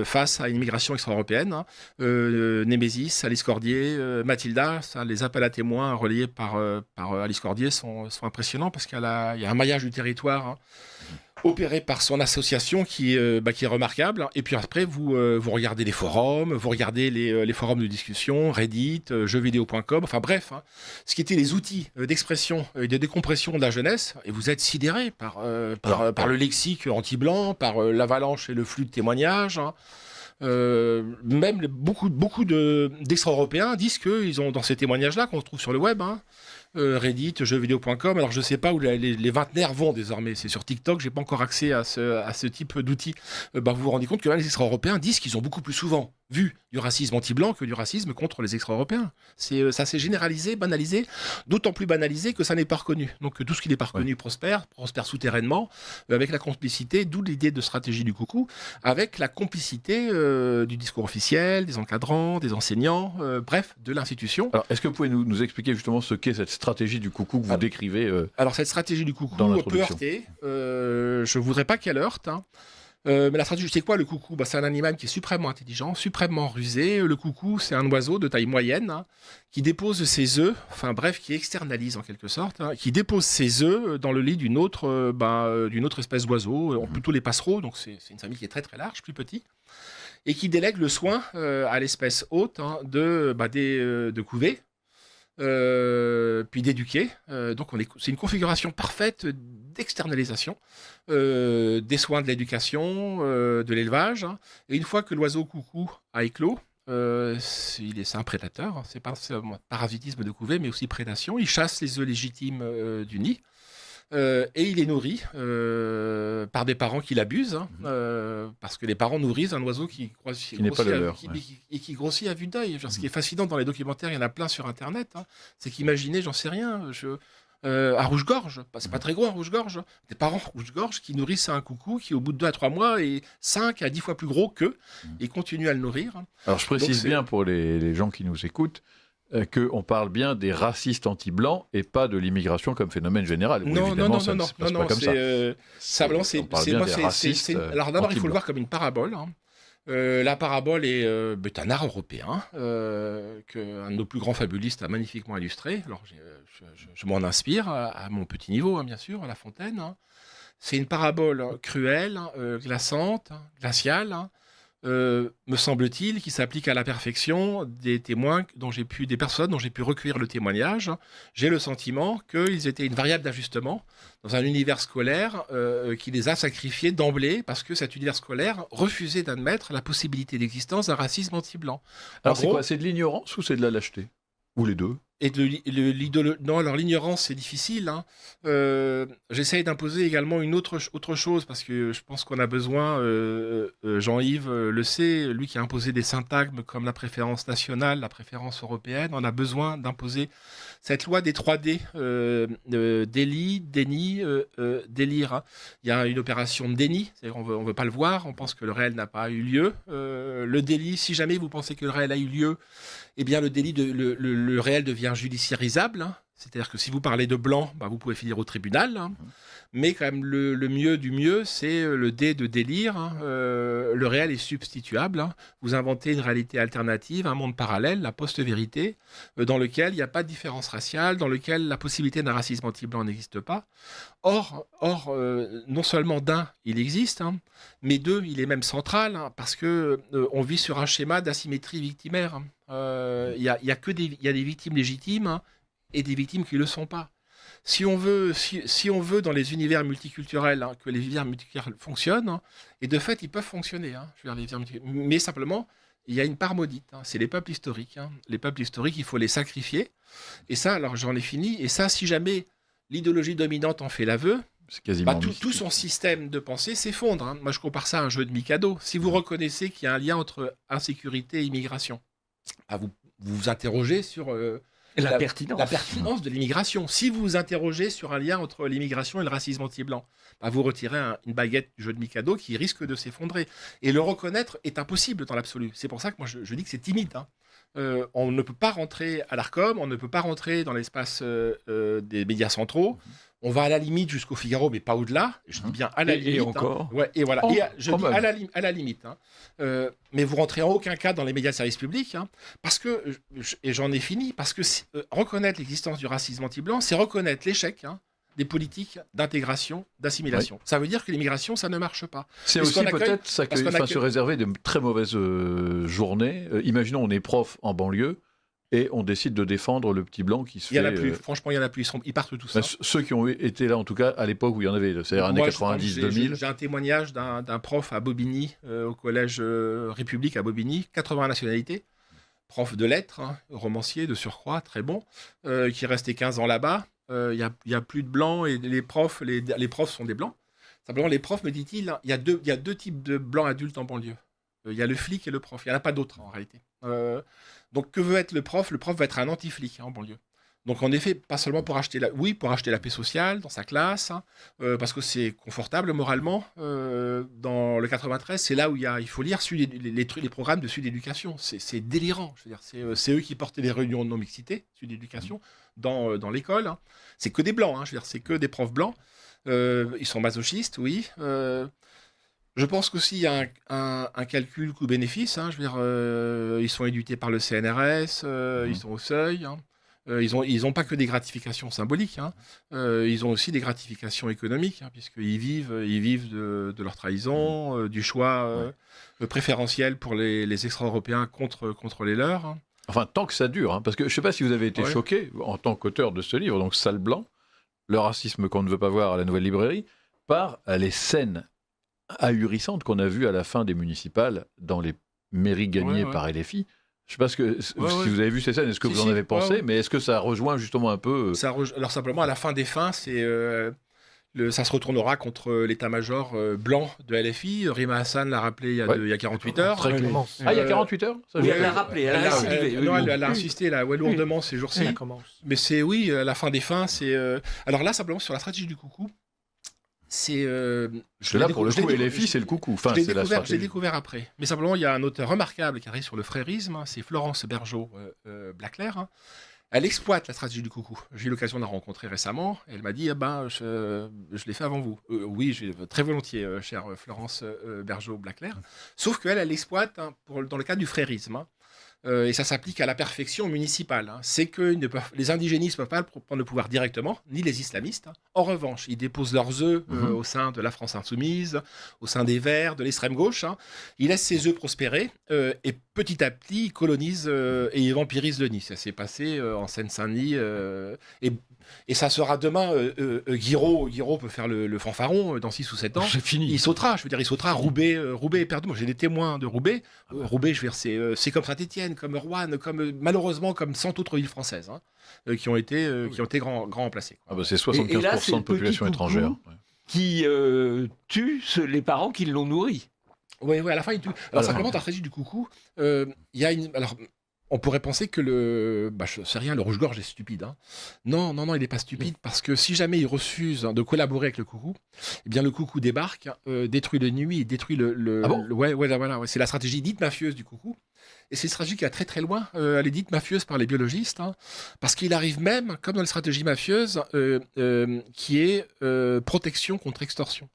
face à une immigration extra-européenne. Némésis, Alice Cordier, Mathilda, les appels à témoins relayés par Alice Cordier sont impressionnants, parce qu'il y a un maillage du territoire opéré par son association qui est remarquable. Et puis après, vous regardez les forums, vous regardez les forums de discussion, Reddit, jeuxvideo.com, enfin bref, ce qui étaient les outils d'expression et de décompression de la jeunesse, et vous êtes sidéré par le lexique anti-blanc, par l'avalanche et le flux de témoignages. Même beaucoup d'extra-européens disent qu'ils ont, dans ces témoignages-là qu'on retrouve sur le web, Reddit, jeuxvideo.com. Alors je ne sais pas où les vingtenaires vont désormais. C'est sur TikTok, je n'ai pas encore accès à ce type d'outils. Vous vous rendez compte que même les extra-européens disent qu'ils ont beaucoup plus souvent vu du racisme anti-blanc que du racisme contre les extra-européens. Ça s'est généralisé, banalisé, d'autant plus banalisé que ça n'est pas reconnu. Donc tout ce qui n'est pas reconnu prospère souterrainement, avec la complicité, d'où l'idée de stratégie du coucou, avec la complicité du discours officiel, des encadrants, des enseignants, bref, de l'institution. Alors, est-ce que vous pouvez nous expliquer justement ce qu'est cette stratégie du coucou que vous décrivez Alors, cette stratégie du coucou peut heurter. Je ne voudrais pas qu'elle heurte. Mais la stratégie, c'est quoi le coucou ? C'est un animal qui est suprêmement intelligent, suprêmement rusé. Le coucou, c'est un oiseau de taille moyenne qui dépose ses œufs, qui externalise en quelque sorte, qui dépose ses œufs dans le lit d'une autre espèce d'oiseau, plutôt les passereaux. Donc c'est une famille qui est très très large, plus petit, et qui délègue le soin à l'espèce hôte de couver. Puis d'éduquer. Donc c'est une configuration parfaite d'externalisation des soins de l'éducation, de l'élevage. Et une fois que l'oiseau coucou a éclos, c'est un prédateur, c'est pas seulement parasitisme de couvée, mais aussi prédation. Il chasse les œufs légitimes du nid. Et il est nourri par des parents qui l'abusent, parce que les parents nourrissent un oiseau qui grossit à vue d'œil. Ce qui est fascinant dans les documentaires, il y en a plein sur Internet, c'est qu'imaginez, j'en sais rien, un rouge-gorge, c'est pas très gros un rouge-gorge, des parents rouge-gorge qui nourrissent un coucou qui au bout de 2 à 3 mois est 5 à 10 fois plus gros qu'eux et continuent à le nourrir. Alors je précise bien pour les gens qui nous écoutent, qu'on parle bien des racistes anti-blancs et pas de l'immigration comme phénomène général. Non, évidemment, non, ça non, ne non, se passe non, pas comme ça. Simplement, On parle bien des racistes alors d'abord, il faut le anti-blancs. voir comme une parabole. La parabole est un art européen qu'un de nos plus grands fabulistes a magnifiquement illustré. Alors, je m'en inspire à mon petit niveau, bien sûr, à La Fontaine. C'est une parabole cruelle, glaçante, glaciale, me semble-t-il, qui s'applique à la perfection des témoins des personnes dont j'ai pu recueillir le témoignage. J'ai le sentiment qu'ils étaient une variable d'ajustement dans un univers scolaire qui les a sacrifiés d'emblée parce que cet univers scolaire refusait d'admettre la possibilité d'existence d'un racisme anti-blanc. Alors c'est quoi? C'est de l'ignorance ou c'est de la lâcheté? Ou les deux? Et non, alors l'ignorance, c'est difficile. J'essaye d'imposer également une autre chose, parce que je pense qu'on a besoin, Jean-Yves le sait, lui qui a imposé des syntagmes comme la préférence nationale, la préférence européenne, on a besoin d'imposer cette loi des 3D, délit, déni, délire. Il y a une opération de déni, c'est-à-dire on veut pas le voir, on pense que le réel n'a pas eu lieu. Le délit, si jamais vous pensez que le réel a eu lieu, eh bien le délit, le réel devient judiciarisable. C'est-à-dire que si vous parlez de blanc, vous pouvez finir au tribunal. Mais quand même, le mieux du mieux, c'est le dé de délire. Le réel est substituable. Vous inventez une réalité alternative, un monde parallèle, la post-vérité, dans lequel il n'y a pas de différence raciale, dans lequel la possibilité d'un racisme anti-blanc n'existe pas. Or, non seulement d'un, il existe, mais deux, il est même central, parce que on vit sur un schéma d'asymétrie victimaire. Il y a des victimes légitimes et des victimes qui ne le sont pas. Si on veut, dans les univers multiculturels, que les univers multiculturels fonctionnent, et de fait, ils peuvent fonctionner, mais simplement, il y a une part maudite, c'est les peuples historiques. Les peuples historiques, il faut les sacrifier. Et ça, alors j'en ai fini, et ça, si jamais l'idéologie dominante en fait l'aveu, c'est quasiment tout son système de pensée s'effondre. Moi, je compare ça à un jeu de Mikado. Si vous reconnaissez qu'il y a un lien entre insécurité et immigration, vous vous interrogez sur la pertinence de l'immigration. Si vous vous interrogez sur un lien entre l'immigration et le racisme anti-blanc, vous retirez une baguette du jeu de Mikado qui risque de s'effondrer. Et le reconnaître est impossible dans l'absolu. C'est pour ça que moi je dis que c'est timide. On ne peut pas rentrer à l'Arcom, on ne peut pas rentrer dans l'espace des médias centraux. On va à la limite jusqu'au Figaro, mais pas au-delà. Je dis bien à la limite. Et encore. Et voilà. Je dis même. à la limite. Mais vous rentrez en aucun cas dans les médias de service public, parce que, et j'en ai fini, parce que reconnaître l'existence du racisme anti-blanc, c'est reconnaître l'échec des politiques d'intégration, d'assimilation. Ça veut dire que l'immigration, ça ne marche pas. C'est aussi peut-être se réserver de très mauvaises journées. Imaginons, on est prof en banlieue, et on décide de défendre le petit blanc qui se fait... Il n'y en a plus, franchement, il n'y en a plus, ils partent tous. Ceux qui ont été là, en tout cas, à l'époque où il y en avait, c'est-à-dire années 90-2000. J'ai un témoignage d'un prof à Bobigny, au collège République à Bobigny, 80 nationalités, prof de lettres, romancier de surcroît, très bon, qui est resté 15 ans là-bas. Il y a plus de blancs, et les profs sont des blancs. Simplement, les profs, me dit-il, il y a deux types de blancs adultes en banlieue. Il y a le flic et le prof. Il n'y en a pas d'autres, en réalité. Donc, que veut être le prof? Le prof va être un anti-flic en banlieue. Donc, en effet, pas seulement pour acheter la paix sociale dans sa classe, parce que c'est confortable moralement. Dans le 93, c'est là où il faut lire les programmes de Sud Éducation. C'est délirant. Je veux dire, c'est eux qui portaient les réunions de non-mixité, Sud Éducation, dans l'école. C'est que des blancs. Je veux dire, c'est que des profs blancs. Ils sont masochistes, oui. Je pense qu'aussi il y a un calcul coût-bénéfice. Je veux dire, ils sont éduqués par le CNRS, ils sont au seuil. Ils n'ont pas que des gratifications symboliques. Ils ont aussi des gratifications économiques, puisqu'ils vivent de leur trahison, du choix préférentiel pour les extra-européens contre les leurs. Enfin, tant que ça dure, parce que je ne sais pas si vous avez été choqué en tant qu'auteur de ce livre, donc Salle Blanc, le racisme qu'on ne veut pas voir à la Nouvelle Librairie, par les scènes ahurissantes qu'on a vues à la fin des municipales dans les mairies gagnées par LFI. Je ne sais pas si vous avez vu ces scènes, est-ce que vous en avez pensé, mais est-ce que ça rejoint justement un peu... Alors simplement, à la fin des fins, ça se retournera contre l'état-major blanc de LFI. Rima Hassan l'a rappelé il y a 48 heures. Très clairement. Il y a 48 heures Oui, elle l'a rappelé, elle a insisté lourdement ces jours-ci. Mais à la fin des fins, c'est... Alors là, simplement, sur la stratégie du coucou, c'est... Parce que là, pour le coup, LFI, c'est le coucou. Enfin, c'est la stratégie. Je l'ai découvert après. Mais simplement, il y a un auteur remarquable qui arrive sur le frérisme, c'est Florence Bergeau-Blaclair. Elle exploite la stratégie du coucou. J'ai eu l'occasion de la rencontrer récemment. Elle m'a dit, je l'ai fait avant vous. Oui, très volontiers, chère Florence Bergeau-Blaclair. Sauf qu'elle, elle l'exploite dans le cadre du frérisme. Et ça s'applique à la perfection municipale. C'est que les indigénistes ne peuvent pas prendre le pouvoir directement, ni les islamistes. En revanche, ils déposent leurs œufs au sein de la France insoumise, au sein des Verts, de l'extrême gauche. Ils laissent ces œufs prospérer et petit à petit, ils colonisent et ils vampirisent le nid. Ça s'est passé en Seine-Saint-Denis. Et ça sera demain, Guiraud peut faire le fanfaron dans 6 ou 7 ans. C'est fini. Il sautera, Roubaix est perdu. Moi, j'ai des témoins de Roubaix. Roubaix, c'est comme Saint-Étienne, comme Roanne, malheureusement, comme 100 autres villes françaises qui ont été grand remplacées. C'est 75% de population étrangère. Qui tue les parents qui l'ont nourri. Oui, à la fin, il tue. Alors, simplement, dans la stratégie du coucou, il y a une... Alors, on pourrait penser que je sais rien, le rouge-gorge est stupide. Non, il n'est pas stupide, parce que si jamais il refuse de collaborer avec le coucou, eh bien le coucou débarque, détruit le nuit, détruit voilà, c'est la stratégie dite mafieuse du coucou. Et c'est une stratégie qui va très très loin. Elle est dite mafieuse par les biologistes, parce qu'il arrive même, comme dans les stratégies mafieuses, qui est protection contre extorsion.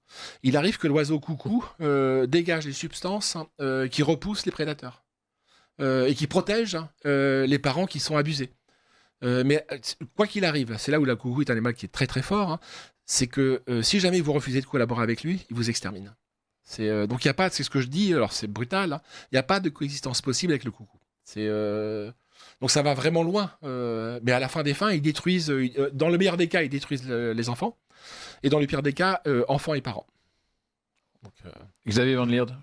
Il arrive que l'oiseau coucou dégage les substances qui repoussent les prédateurs. Et qui protège les parents qui sont abusés. Mais quoi qu'il arrive, c'est là où la coucou est un animal qui est très très fort, c'est que si jamais vous refusez de collaborer avec lui, il vous extermine. Donc il n'y a pas, c'est ce que je dis, alors c'est brutal, il n'y a pas de coexistence possible avec le coucou. Donc ça va vraiment loin, mais à la fin des fins, ils détruisent, dans le meilleur des cas, ils détruisent les enfants, et dans le pire des cas, enfants et parents. Donc, Xavier Van Lierde.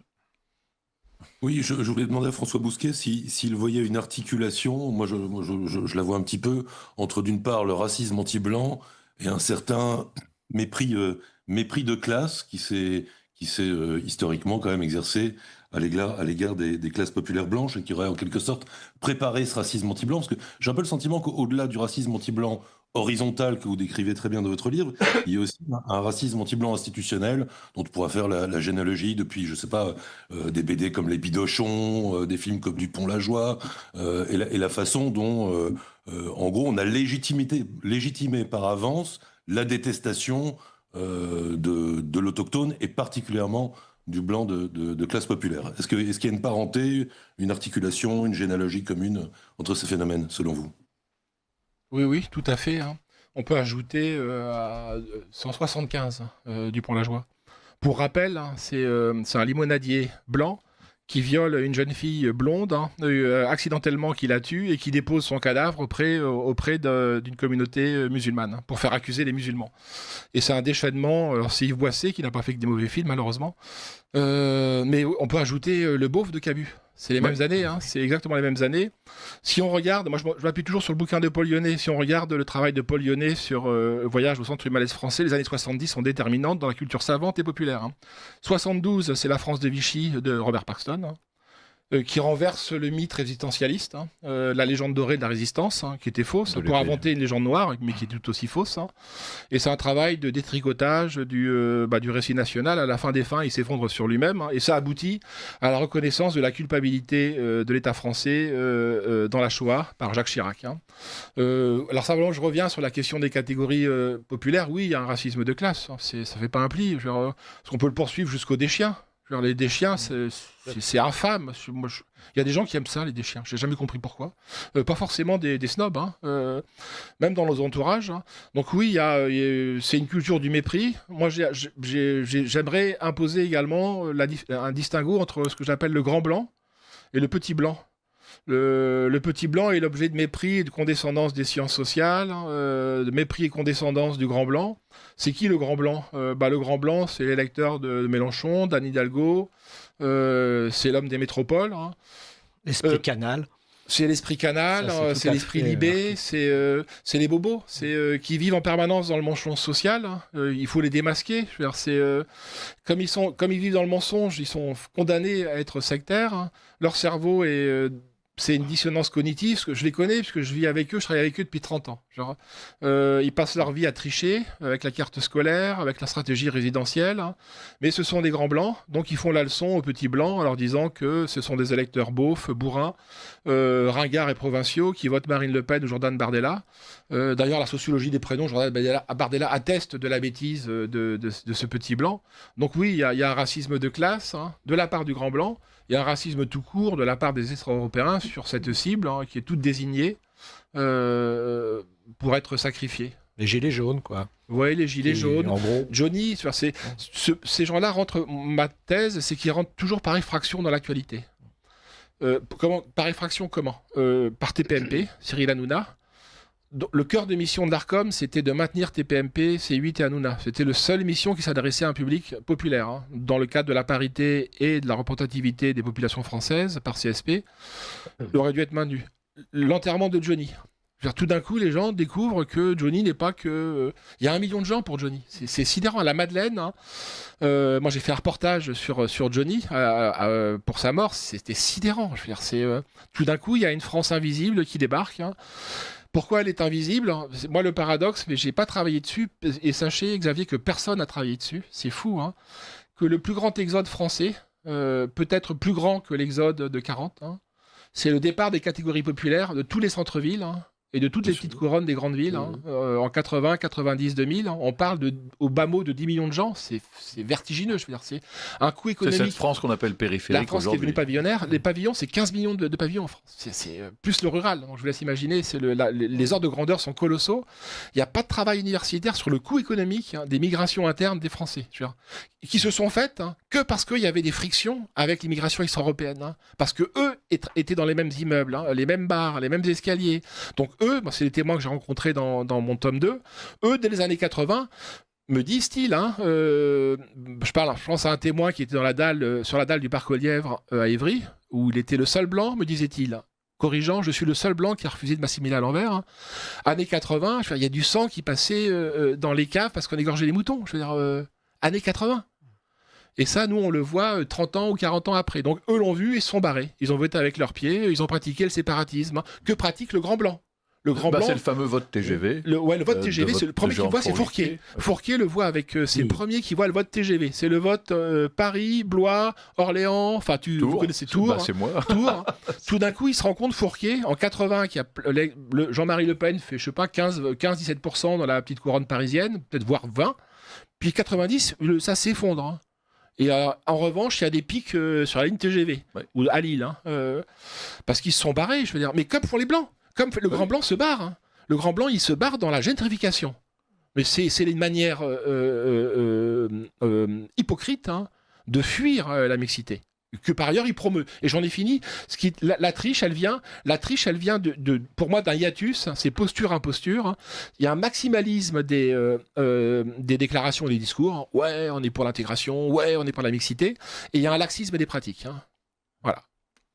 Oui, je voulais demander à François Bousquet s'il voyait une articulation, moi je la vois un petit peu, entre d'une part le racisme anti-blanc et un certain mépris de classe qui s'est historiquement quand même exercé à l'égard des classes populaires blanches et qui aurait en quelque sorte préparé ce racisme anti-blanc, parce que j'ai un peu le sentiment qu'au-delà du racisme anti-blanc horizontal que vous décrivez très bien dans votre livre, il y a aussi un racisme anti-blanc institutionnel dont on pourra faire la généalogie depuis, je sais pas, des BD comme Les Bidochons, des films comme Dupont-la-Joie, et la façon dont, en gros, on a légitimé par avance la détestation de l'autochtone et particulièrement du blanc de classe populaire. Est-ce qu'il y a une parenté, une articulation, une généalogie commune entre ces phénomènes, selon vous ? Oui, tout à fait. On peut ajouter à 175 Dupont-la-Joie. Pour rappel, c'est un limonadier blanc qui viole une jeune fille blonde, accidentellement qui la tue et qui dépose son cadavre auprès d'une communauté musulmane pour faire accuser les musulmans. Et c'est un déchaînement, alors c'est Yves Boisset qui n'a pas fait que des mauvais films malheureusement, mais on peut ajouter Le Beauf de Cabu. C'est les mêmes années, c'est exactement les mêmes années. Si on regarde, moi je m'appuie toujours sur le bouquin de Paul Lyonnais, si on regarde le travail de Paul Lyonnais sur Voyage au centre du malaise français, les années 70 sont déterminantes dans la culture savante et populaire. 72, c'est La France de Vichy de Robert Paxton, qui renverse le mythe résistentialiste, la légende dorée de la résistance, qui était fausse, pour inventer une légende noire, mais qui est tout aussi fausse. Et c'est un travail de détricotage du récit national. À la fin des fins, il s'effondre sur lui-même, et ça aboutit à la reconnaissance de la culpabilité de l'État français dans la Shoah par Jacques Chirac. Alors simplement, je reviens sur la question des catégories populaires. Oui, il y a un racisme de classe, ça fait pas un pli, parce qu'on peut le poursuivre jusqu'au Deschiens. Les Deschiens, c'est infâme. Il y a des gens qui aiment ça, les Deschiens. Je n'ai jamais compris pourquoi. Pas forcément des snobs, même dans nos entourages. Donc oui, c'est une culture du mépris. Moi, j'aimerais imposer également un distinguo entre ce que j'appelle le grand blanc et le petit blanc. Le petit blanc est l'objet de mépris et de condescendance des sciences sociales, de mépris et condescendance du grand blanc. C'est qui le grand blanc ? Le grand blanc, c'est l'électeur de Mélenchon, d'Anne Hidalgo, c'est l'homme des métropoles. L'esprit canal. C'est l'esprit canal, c'est l'esprit libé, c'est les bobos, qui vivent en permanence dans le mensonge social. Il faut les démasquer. Je veux dire, comme ils vivent dans le mensonge, ils sont condamnés à être sectaires. Leur cerveau est c'est une dissonance cognitive, parce que je les connais, parce que je vis avec eux, je travaille avec eux depuis 30 ans. Genre, ils passent leur vie à tricher avec la carte scolaire, avec la stratégie résidentielle, hein. Mais ce sont des grands blancs, donc ils font la leçon aux petits blancs en leur disant que ce sont des électeurs beaufs, bourrins, ringards et provinciaux qui votent Marine Le Pen ou Jordan Bardella. D'ailleurs, la sociologie des prénoms, Jordan Bardella atteste de la bêtise de ce petit blanc. Donc oui, il y a un racisme de classe, hein, de la part du grand blanc. Il y a un racisme tout court de la part des extra-européens sur cette cible, hein, qui est toute désignée pour être sacrifiée. Les gilets jaunes, quoi. Oui, les gilets jaunes. En gros. Johnny, ces gens-là rentrent, ma thèse, c'est qu'ils rentrent toujours par effraction dans l'actualité. Par effraction, comment Par TPMP, Cyril Hanouna. Le cœur de mission d'Arcom, c'était de maintenir TPMP, C8 et Hanouna. C'était la seule mission qui s'adressait à un public populaire, hein, dans le cadre de la parité et de la représentativité des populations françaises par CSP. Il aurait dû être maintenu. L'enterrement de Johnny. Tout d'un coup, les gens découvrent que Johnny n'est pas que... Il y a 1 million de gens pour Johnny. C'est sidérant. À la Madeleine, hein, moi j'ai fait un reportage sur Johnny pour sa mort. C'était sidérant. Je veux dire, tout d'un coup, il y a une France invisible qui débarque, hein. Pourquoi elle est invisible? Moi, le paradoxe, mais j'ai pas travaillé dessus, et sachez, Xavier, que personne n'a travaillé dessus. C'est fou, hein. Que le plus grand exode français, peut être plus grand que l'exode de 40, hein, c'est le départ des catégories populaires de tous les centres-villes, hein, et de toutes les petites couronnes des grandes villes, hein, en 80, 90, 2000. Hein, on parle au bas mot de 10 millions de gens. C'est vertigineux, je veux dire. C'est un coût économique. C'est cette France qu'on appelle périphérique. La France qui est devenue pavillonnaire. Les pavillons, c'est 15 millions de pavillons en France. C'est plus le rural. Donc je vous laisse imaginer. Les ordres de grandeur sont colossaux. Il n'y a pas de travail universitaire sur le coût économique, hein, des migrations internes des Français, je veux dire, qui se sont faites, hein, que parce qu'il y avait des frictions avec l'immigration extra-européenne. Hein, parce que eux étaient dans les mêmes immeubles, hein, les mêmes bars, les mêmes escaliers. Donc eux, c'est les témoins que j'ai rencontrés dans mon tome 2, eux, dès les années 80, me disent-ils, hein, je pense à un témoin qui était sur la dalle du parc aux Lièvres à Évry, où il était le seul blanc, me disait-il. Corrigeant, je suis le seul blanc qui a refusé de m'assimiler à l'envers. Hein. Années 80, il y a du sang qui passait dans les caves parce qu'on égorgeait les moutons. Je veux dire, années 80. Et ça, nous, on le voit 30 ans ou 40 ans après. Donc, eux l'ont vu et se sont barrés. Ils ont voté avec leurs pieds, ils ont pratiqué le séparatisme, hein, que pratique le grand blanc. Le grand blanc, c'est le fameux vote TGV. Le vote TGV, c'est le premier qui voit, c'est Fourquier. Fourquier le voit avec... c'est le premier qui voit le vote TGV. C'est le vote Paris, Blois, Orléans, enfin, vous connaissez Tours. C'est moi. Tours. Tout d'un coup, il se rend compte, Fourquier, en 80, Jean-Marie Le Pen fait, je sais pas, 15-17% dans la petite couronne parisienne, peut-être voire 20. Puis 90, ça s'effondre. Hein. Et en revanche, il y a des pics sur la ligne TGV, ou à Lille, hein, parce qu'ils se sont barrés, je veux dire. Mais comme pour les Blancs. Comme le Grand Blanc se barre. Hein. Le Grand Blanc, il se barre dans la gentrification. Mais c'est une manière hypocrite, hein, de fuir la mixité, que par ailleurs il promeut. Et j'en ai fini. La triche, elle vient pour moi, d'un hiatus. Hein, c'est posture-imposture. Hein. Il y a un maximalisme des déclarations et des discours. Hein. Ouais, on est pour l'intégration. Ouais, on est pour la mixité. Et il y a un laxisme des pratiques. Hein. Voilà.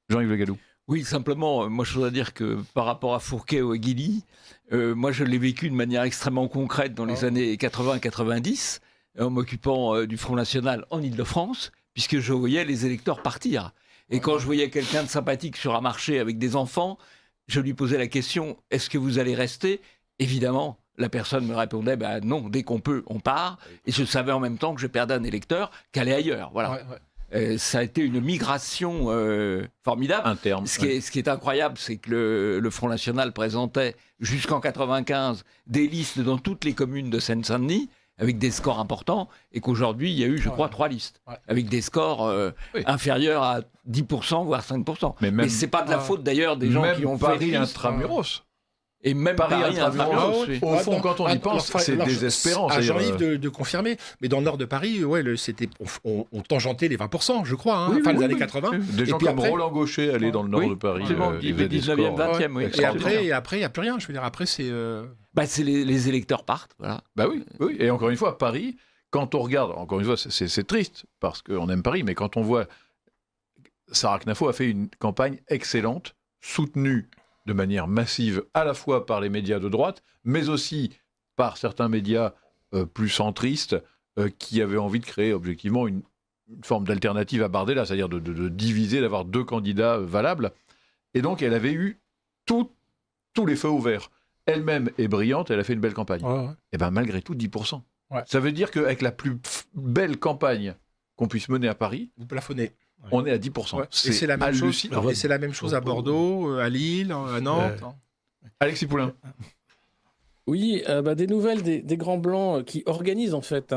Jean-Yves Le Gallou. Oui, simplement, moi je voudrais dire que par rapport à Fourquet ou à Guilly, moi je l'ai vécu de manière extrêmement concrète dans les années 80-90, en m'occupant du Front National en Ile-de-France, puisque je voyais les électeurs partir. Et quand je voyais quelqu'un de sympathique sur un marché avec des enfants, je lui posais la question, est-ce que vous allez rester ? Évidemment, la personne me répondait, non, dès qu'on peut, on part. Et je savais en même temps que je perdais un électeur, qu'aller ailleurs. Voilà. Ouais. Ça a été une migration formidable. Interne. Ce qui est incroyable, c'est que le Front National présentait jusqu'en 95 des listes dans toutes les communes de Seine-Saint-Denis avec des scores importants, et qu'aujourd'hui, il y a eu, je crois, 3 listes avec des scores inférieurs à 10%, voire 5%. Mais c'est pas de la faute d'ailleurs des gens qui ont fait Paris intramuros. Et même Paris intramuros. Au fond, quand on y pense, c'est désespérant. Jean-Yves de confirmer. Mais dans le nord de Paris, on tangentait les 20%, je crois, hein, les années 80. Des gens comme Roland Gaucher allaient dans le nord de Paris. Il fait 19e, 20e, oui. Et après, il n'y a plus rien. Je veux dire, après, c'est... c'est les électeurs partent, voilà. Oui. Et encore une fois, Paris, quand on regarde, encore une fois, c'est triste, parce qu'on aime Paris, mais quand on voit... Sarah Knafo a fait une campagne excellente, soutenue de manière massive, à la fois par les médias de droite, mais aussi par certains médias plus centristes, qui avaient envie de créer objectivement une forme d'alternative à Bardella, c'est-à-dire de diviser, d'avoir 2 candidats valables. Et donc, elle avait eu tous les feux ouverts. Elle-même est brillante, elle a fait une belle campagne. Ouais. Et bien, malgré tout, 10%. Ouais. Ça veut dire qu'avec la plus belle campagne qu'on puisse mener à Paris, Vous plafonnez. on est à 10%. Ouais. Et c'est la même chose. hallucinant. Et c'est la même chose à Bordeaux, à Lille, à Nantes. Alexis Poulain. Oui, des nouvelles des Grands Blancs qui organisent en fait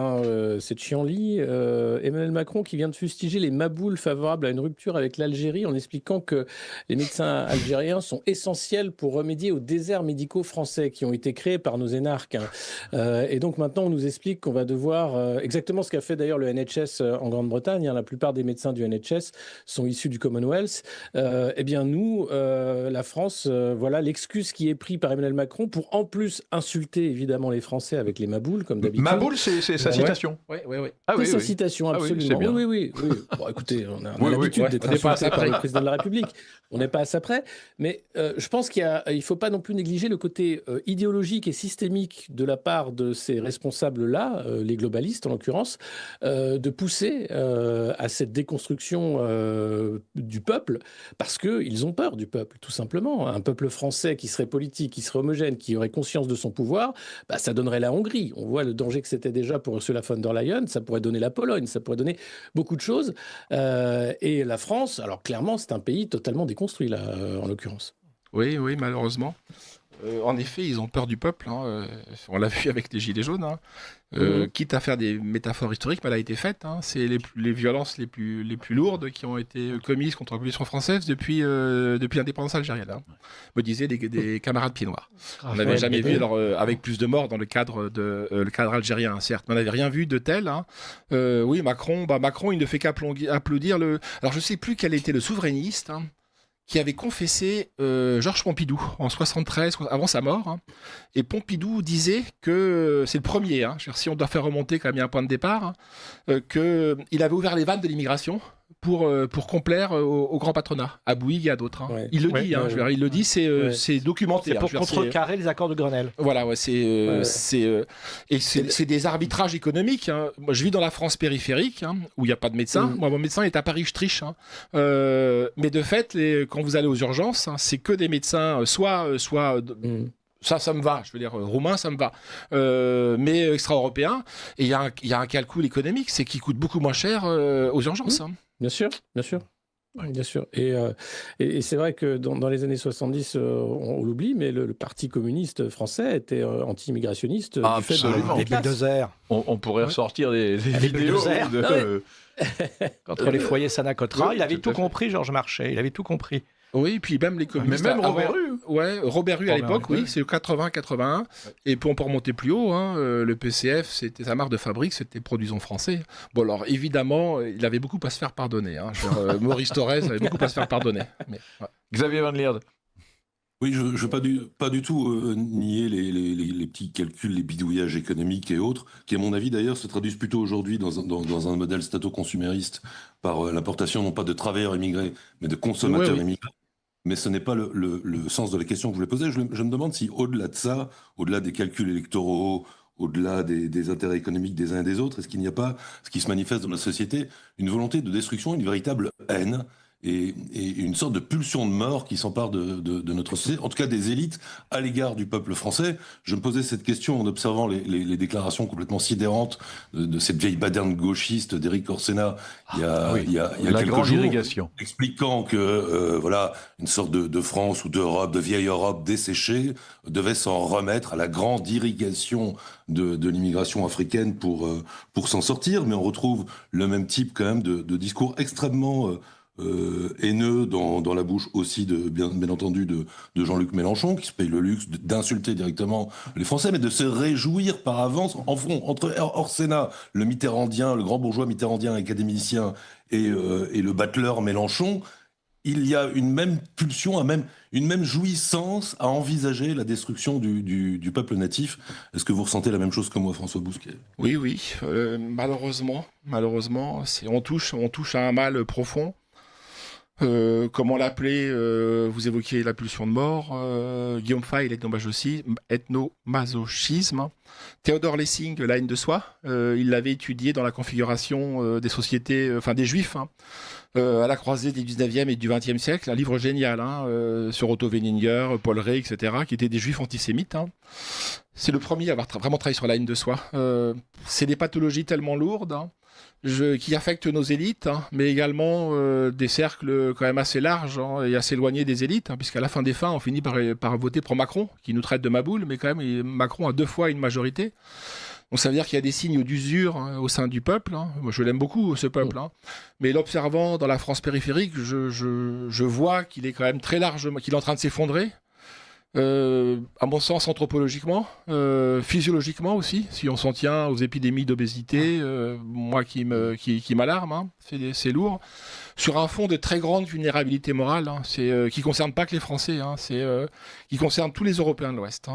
cette chienlit. Emmanuel Macron qui vient de fustiger les maboules favorables à une rupture avec l'Algérie en expliquant que les médecins algériens sont essentiels pour remédier aux déserts médicaux français qui ont été créés par nos énarques. Et donc maintenant on nous explique qu'on va devoir, exactement ce qu'a fait d'ailleurs le NHS en Grande-Bretagne, la plupart des médecins du NHS sont issus du Commonwealth. Eh bien nous, la France, voilà l'excuse qui est prise par Emmanuel Macron pour en plus insulter évidemment les Français avec les maboules, comme d'habitude. Maboule, c'est sa citation. Oui. Ah C'est sa citation, Ah oui, absolument. c'est bien. Oui. Bon, écoutez, on a Oui, l'habitude d'être on n'est pas insulté par assez le près. président de la République. On n'est pas à ça près. Mais je pense qu'il ne faut pas non plus négliger le côté idéologique et systémique de la part de ces responsables-là, les globalistes en l'occurrence, de pousser à cette déconstruction du peuple, parce qu'ils ont peur du peuple, tout simplement. Un peuple français qui serait politique, qui serait homogène, qui aurait conscience de son pouvoir, ça donnerait la Hongrie. On voit le danger que c'était déjà pour Ursula von der Leyen, ça pourrait donner la Pologne, ça pourrait donner beaucoup de choses. Et la France, alors clairement, c'est un pays totalement déconstruit, là, en l'occurrence. Oui, malheureusement. En effet, ils ont peur du peuple. On l'a vu avec les Gilets jaunes. Quitte à faire des métaphores historiques, mais elle a été faite. C'est les violences les plus lourdes qui ont été commises contre la population française depuis l'indépendance algérienne. Me disaient des camarades pieds noirs. On n'avait jamais vu, avec plus de morts dans le cadre algérien, certes, mais on n'avait rien vu de tel. Oui, Macron, il ne fait qu'applaudir le. Alors, je ne sais plus quel était le souverainiste. Qui avait confessé Georges Pompidou en 73, avant sa mort. Et Pompidou disait que, c'est le premier, si on doit faire remonter quand même un point de départ, qu'il avait ouvert les vannes de l'immigration pour complaire au grand patronat, à Bouygues et à d'autres. Ouais. Il le dit, il le dit, c'est documenté. C'est pour contrecarrer les accords de Grenelle. Voilà, c'est des arbitrages économiques. Moi, je vis dans la France périphérique, où il n'y a pas de médecin. Moi, mon médecin est à Paris-Strich. Mais de fait, quand vous allez aux urgences, c'est que des médecins, ça me va, je veux dire, roumain, ça me va. Mais extra-européen, et il y a un calcul économique, c'est qu'il coûte beaucoup moins cher aux urgences. Bien sûr. Bien sûr. Et c'est vrai que dans les années 70, on l'oublie, mais le Parti communiste français était anti-immigrationniste du fait de Les bulldozers. On pourrait ressortir des vidéos Contre les foyers Sanacotra. Il avait tout compris, Georges Marchais. Il avait tout compris. Oui, puis même les communistes. Mais même Robert Rue. Ouais, Robert Rue à l'époque, Rue, oui, c'est 80-81. Et puis on peut remonter plus haut. Le PCF, c'était sa marque de fabrique, c'était produisons français. Bon, alors évidemment, il avait beaucoup à se faire pardonner. Maurice Thorez avait beaucoup à se faire pardonner. Mais, ouais. Xavier Van Lierde. Oui, je ne veux pas du tout nier les petits calculs, les bidouillages économiques et autres, qui, à mon avis, d'ailleurs, se traduisent plutôt aujourd'hui dans un modèle stato-consumériste par l'importation non pas de travailleurs immigrés, mais de consommateurs immigrés. Mais ce n'est pas le sens de la question que je voulais poser. Je me demande si, au-delà de ça, au-delà des calculs électoraux, au-delà des intérêts économiques des uns et des autres, est-ce qu'il n'y a pas, ce qui se manifeste dans la société, une volonté de destruction, une véritable haine et une sorte de pulsion de mort qui s'empare de notre société, en tout cas des élites, à l'égard du peuple français. Je me posais cette question en observant les déclarations complètement sidérantes de cette vieille baderne gauchiste d'Éric Orsena il y a quelques jours, expliquant que une sorte de France ou d'Europe, de vieille Europe desséchée, devait s'en remettre à la grande irrigation de l'immigration africaine pour s'en sortir. Mais on retrouve le même type quand même de discours extrêmement haineux dans la bouche aussi bien entendu de Jean-Luc Mélenchon, qui se paye le luxe d'insulter directement les Français, mais de se réjouir par avance entre Orsena, le mitterrandien, le grand bourgeois mitterrandien académicien et le battleur Mélenchon. Il y a une même pulsion, une même jouissance à envisager la destruction du peuple natif. Est-ce que vous ressentez la même chose que moi, François Bousquet ? Oui. Malheureusement, on touche à un mal profond. Comment l'appeler, vous évoquiez la pulsion de mort, Guillaume Fay, l'ethnomasochisme, Théodore Lessing, la haine de soi, il l'avait étudié dans la configuration des sociétés, des juifs, à la croisée du 19e et du 20e siècle, un livre génial sur Otto Weininger, Paul Rée, etc., qui étaient des juifs antisémites. C'est le premier à avoir vraiment travaillé sur la haine de soi. C'est des pathologies tellement lourdes qui affectent nos élites, mais également des cercles quand même assez larges et assez éloignés des élites, puisqu'à la fin des fins, on finit par voter pour Macron, qui nous traite de maboule, mais quand même, Macron a 2 fois une majorité. Donc ça veut dire qu'il y a des signes d'usure au sein du peuple. Moi, je l'aime beaucoup, ce peuple. Mais l'observant dans la France périphérique, je vois qu'il est quand même très largement, qu'il est en train de s'effondrer. À mon sens, anthropologiquement, physiologiquement aussi, si on s'en tient aux épidémies d'obésité, moi qui m'alarme, c'est lourd, sur un fond de très grande vulnérabilité morale, qui ne concerne pas que les Français, qui concerne tous les Européens de l'Ouest.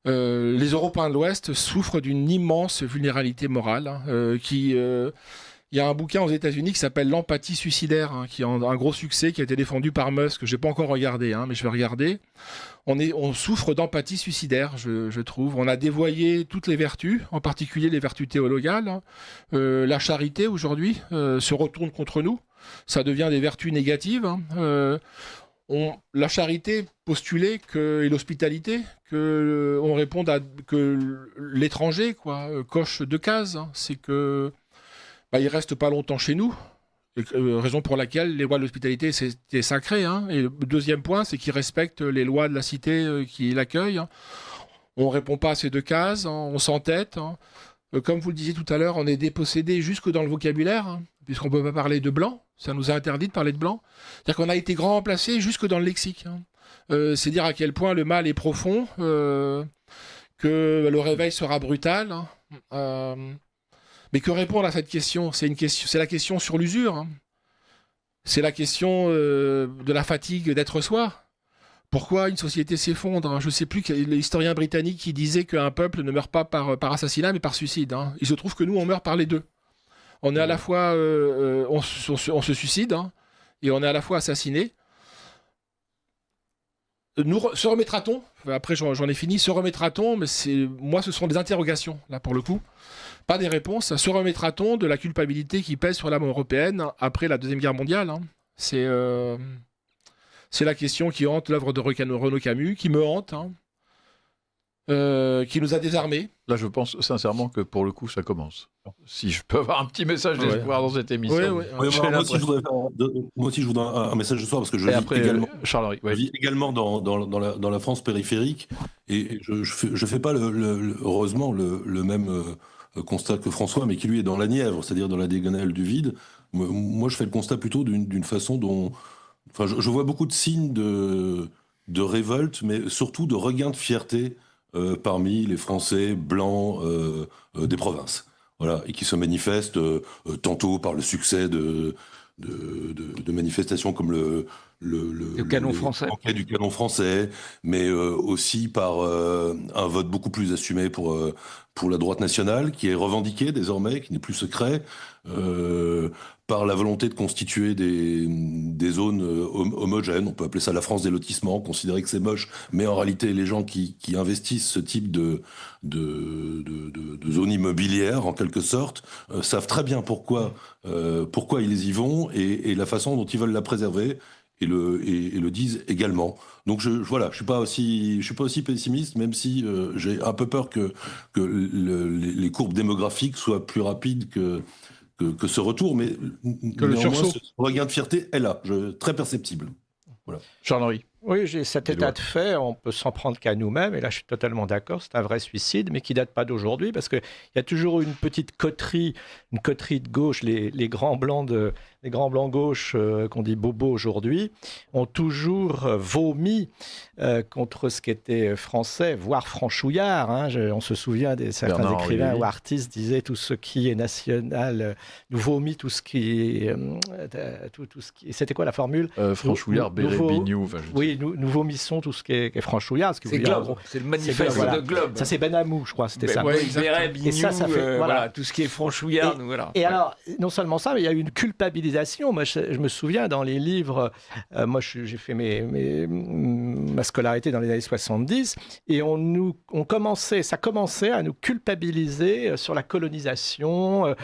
Les Européens de l'Ouest souffrent d'une immense vulnérabilité morale, il y a un bouquin aux États-Unis qui s'appelle L'empathie suicidaire, qui a un gros succès, qui a été défendu par Musk, que je n'ai pas encore regardé, mais je vais regarder. On souffre d'empathie suicidaire, je trouve. On a dévoyé toutes les vertus, en particulier les vertus théologales. La charité, aujourd'hui, se retourne contre nous. Ça devient des vertus négatives. La charité postulait et l'hospitalité, on réponde que l'étranger coche 2 cases. C'est que il reste pas longtemps chez nous, raison pour laquelle les lois de l'hospitalité c'est sacré. Et le deuxième point, c'est qu'il respecte les lois de la cité qui l'accueille. On répond pas à ces 2 cases, on s'entête. Comme vous le disiez tout à l'heure, on est dépossédé jusque dans le vocabulaire, puisqu'on peut pas parler de blanc. Ça nous a interdit de parler de blanc. C'est-à-dire qu'on a été grand remplacé jusque dans le lexique. C'est dire à quel point le mal est profond, que le réveil sera brutal. Mais que répondre à cette question ? C'est la question sur l'usure. C'est la question de la fatigue d'être soi. Pourquoi une société s'effondre ? Je ne sais plus, l'historien britannique qui disait qu'un peuple ne meurt pas par assassinat, mais par suicide. Il se trouve que nous, on meurt par les deux. On est à la fois... on se suicide, et on est à la fois assassiné. Se remettra-t-on ? Après, j'en ai fini. Se remettra-t-on ? Mais moi, ce sont des interrogations, là, pour le coup. Pas des réponses. Se remettra-t-on de la culpabilité qui pèse sur l'âme européenne après la Deuxième Guerre mondiale ? C'est la question qui hante l'œuvre de Renaud Camus, qui me hante, qui nous a désarmés. Là, je pense sincèrement que pour le coup, ça commence. Si je peux avoir un petit message d'espoir dans cette émission. Moi aussi, je voudrais un message de soir, parce que je vis également, je vis également dans la France périphérique, et je fais pas heureusement le même constat que François, mais qui lui est dans la Nièvre, c'est-à-dire dans la diagonale du vide. Moi, je fais le constat plutôt d'une façon dont... Enfin, je vois beaucoup de signes de révolte, mais surtout de regain de fierté parmi les Français blancs des provinces. Voilà, et qui se manifestent tantôt par le succès de manifestations comme le canon français, du canon français, mais aussi par un vote beaucoup plus assumé pour la droite nationale, qui est revendiqué désormais, qui n'est plus secret, par la volonté de constituer des zones homogènes. On peut appeler ça la France des lotissements, considérer que c'est moche, mais en réalité, les gens qui investissent ce type de zones immobilières, en quelque sorte, savent très bien pourquoi ils y vont et la façon dont ils veulent la préserver. Et le disent également. Donc je suis pas aussi pessimiste, même si j'ai un peu peur que les courbes démographiques soient plus rapides que ce retour, mais le sursaut. Ce regain de fierté est là, très perceptible. Voilà. Charles-Henri. Oui, j'ai cet état de fait, on peut s'en prendre qu'à nous-mêmes, et là je suis totalement d'accord, c'est un vrai suicide, mais qui date pas d'aujourd'hui, parce qu'il y a toujours une petite coterie de gauche, les grands blancs gauche qu'on dit bobo aujourd'hui, ont toujours vomi contre ce qui était français, voire franchouillard. On se souvient de certains Bernard écrivains Henry. ou artistes disaient tout ce qui est national, nous vomit tout ce qui... C'était quoi la formule ? Franchouillard, Béret, nouveau... Bignou. Oui, oui, nous vomissons tout ce qui est franchouillard. C'est Globe, c'est le manifeste voilà. de Globe. Ça, c'est Ben Amou, je crois, c'était ça. Ouais, et ça fait, voilà. tout ce qui est franchouillard. Et alors, non seulement ça, mais il y a eu une culpabilisation. Moi, je me souviens dans les livres, moi, j'ai fait ma scolarité dans les années 70, et ça commençait à nous culpabiliser sur la colonisation,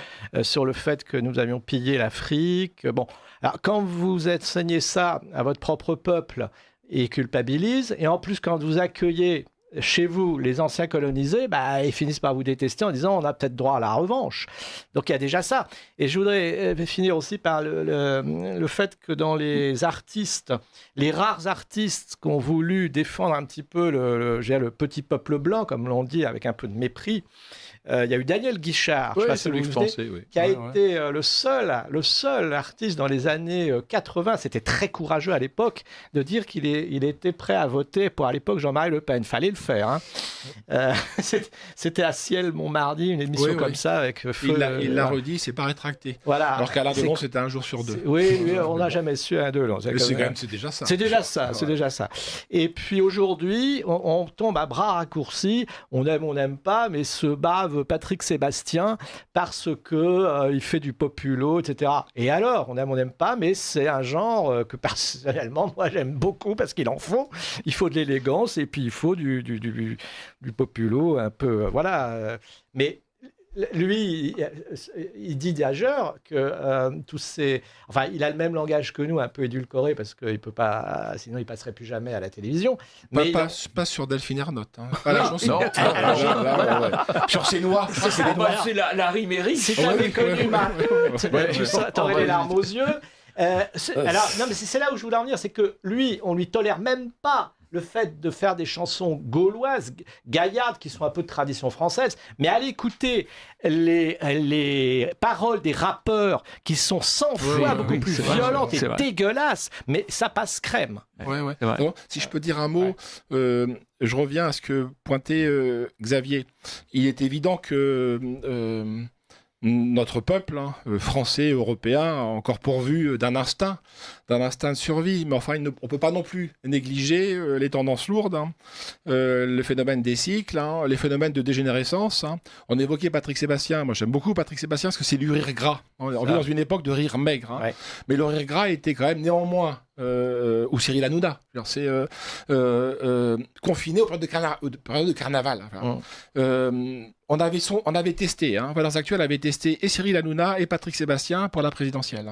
sur le fait que nous avions pillé l'Afrique. Bon, alors quand vous enseignez ça à votre propre peuple, ils culpabilisent, et en plus quand vous accueillez chez vous les anciens colonisés, ils finissent par vous détester en disant on a peut-être droit à la revanche. Donc il y a déjà ça. Et je voudrais finir aussi par le fait que dans les artistes, les rares artistes qui ont voulu défendre un petit peu le petit peuple blanc, comme l'on dit, avec un peu de mépris, il y a eu Daniel Guichard, qui a été le seul artiste dans les années 80, c'était très courageux à l'époque, de dire qu'il était prêt à voter pour, à l'époque, Jean-Marie Le Pen. Fallait le faire. Hein. C'était à Ciel Montmardi, une émission comme ça, avec Feu. Il l'a redit, c'est pas rétracté. Voilà. Alors qu'Alain Delon, c'était un jour sur deux. Oui, on n'a jamais su un Delon. C'est déjà ça. C'est déjà ça. Et puis aujourd'hui, on tombe à bras raccourcis, on aime, on n'aime pas, mais se bave Patrick Sébastien parce que il fait du populo, etc. Et alors, on aime, on n'aime pas, mais c'est un genre que personnellement, moi, j'aime beaucoup parce qu'il en faut. Il faut de l'élégance et puis il faut du populo un peu, voilà. Mais lui, il dit d'ailleurs que tous ces... Enfin, il a le même langage que nous, un peu édulcoré, parce qu'il peut pas... Sinon, il passerait plus jamais à la télévision. Mais pas sur Delphine Ernotte. Hein. Pas la chanson. Sur ses noix. C'est la rime et riche. Si t'avais connu Marc, t'aurais les larmes aux yeux. Alors, non, mais c'est là où je voulais en venir, c'est que lui, on lui tolère même pas le fait de faire des chansons gauloises, gaillardes, qui sont un peu de tradition française, mais allez écouter les paroles des rappeurs qui sont 100 fois beaucoup plus violentes et dégueulasses, mais ça passe crème. Ouais. Donc, si je peux dire un mot, je reviens à ce que pointait Xavier. Il est évident que notre peuple, français, européen, encore pourvu d'un instinct de survie. Mais enfin, on ne peut pas non plus négliger les tendances lourdes, le phénomène des cycles, les phénomènes de dégénérescence. On évoquait Patrick Sébastien. Moi, j'aime beaucoup Patrick Sébastien parce que c'est du rire gras. On vit dans une époque de rire maigre. Mais le rire gras était quand même néanmoins, ou Cyril Hanouna, c'est confiné aux périodes de carnaval. On avait testé, Valeurs Actuelles avait testé et Cyril Hanouna et Patrick Sébastien pour la présidentielle.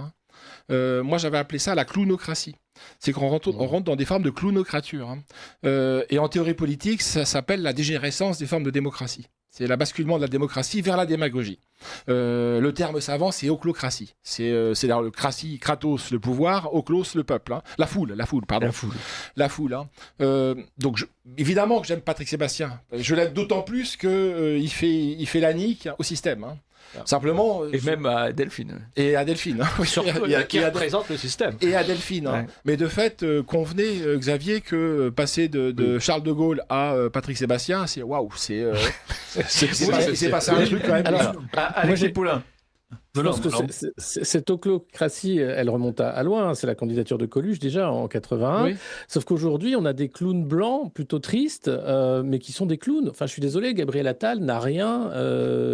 Moi, j'avais appelé ça la clownocratie. C'est qu'on rentre dans des formes de clownocrature. Et en théorie politique, ça s'appelle la dégénérescence des formes de démocratie. C'est le basculement de la démocratie vers la démagogie. Le terme savant, c'est oclocratie. C'est le cratie, kratos, le pouvoir, oclos, le peuple. La foule. Donc, évidemment que j'aime Patrick Sébastien. Je l'aime d'autant plus qu'il fait la nique au système. Simplement. Et même à Delphine. Et à Delphine. Qui représente le système. Et à Delphine. Mais de fait, convenez, Xavier, que passer de Charles de Gaulle à Patrick Sébastien, c'est waouh, c'est passé un truc quand même. Alors, Alexis Poulain. Je pense que cette oclocratie, elle remonte à loin. C'est la candidature de Coluche déjà en 81. Oui. Sauf qu'aujourd'hui, on a des clowns blancs plutôt tristes, mais qui sont des clowns. Enfin, je suis désolé, Gabriel Attal n'a rien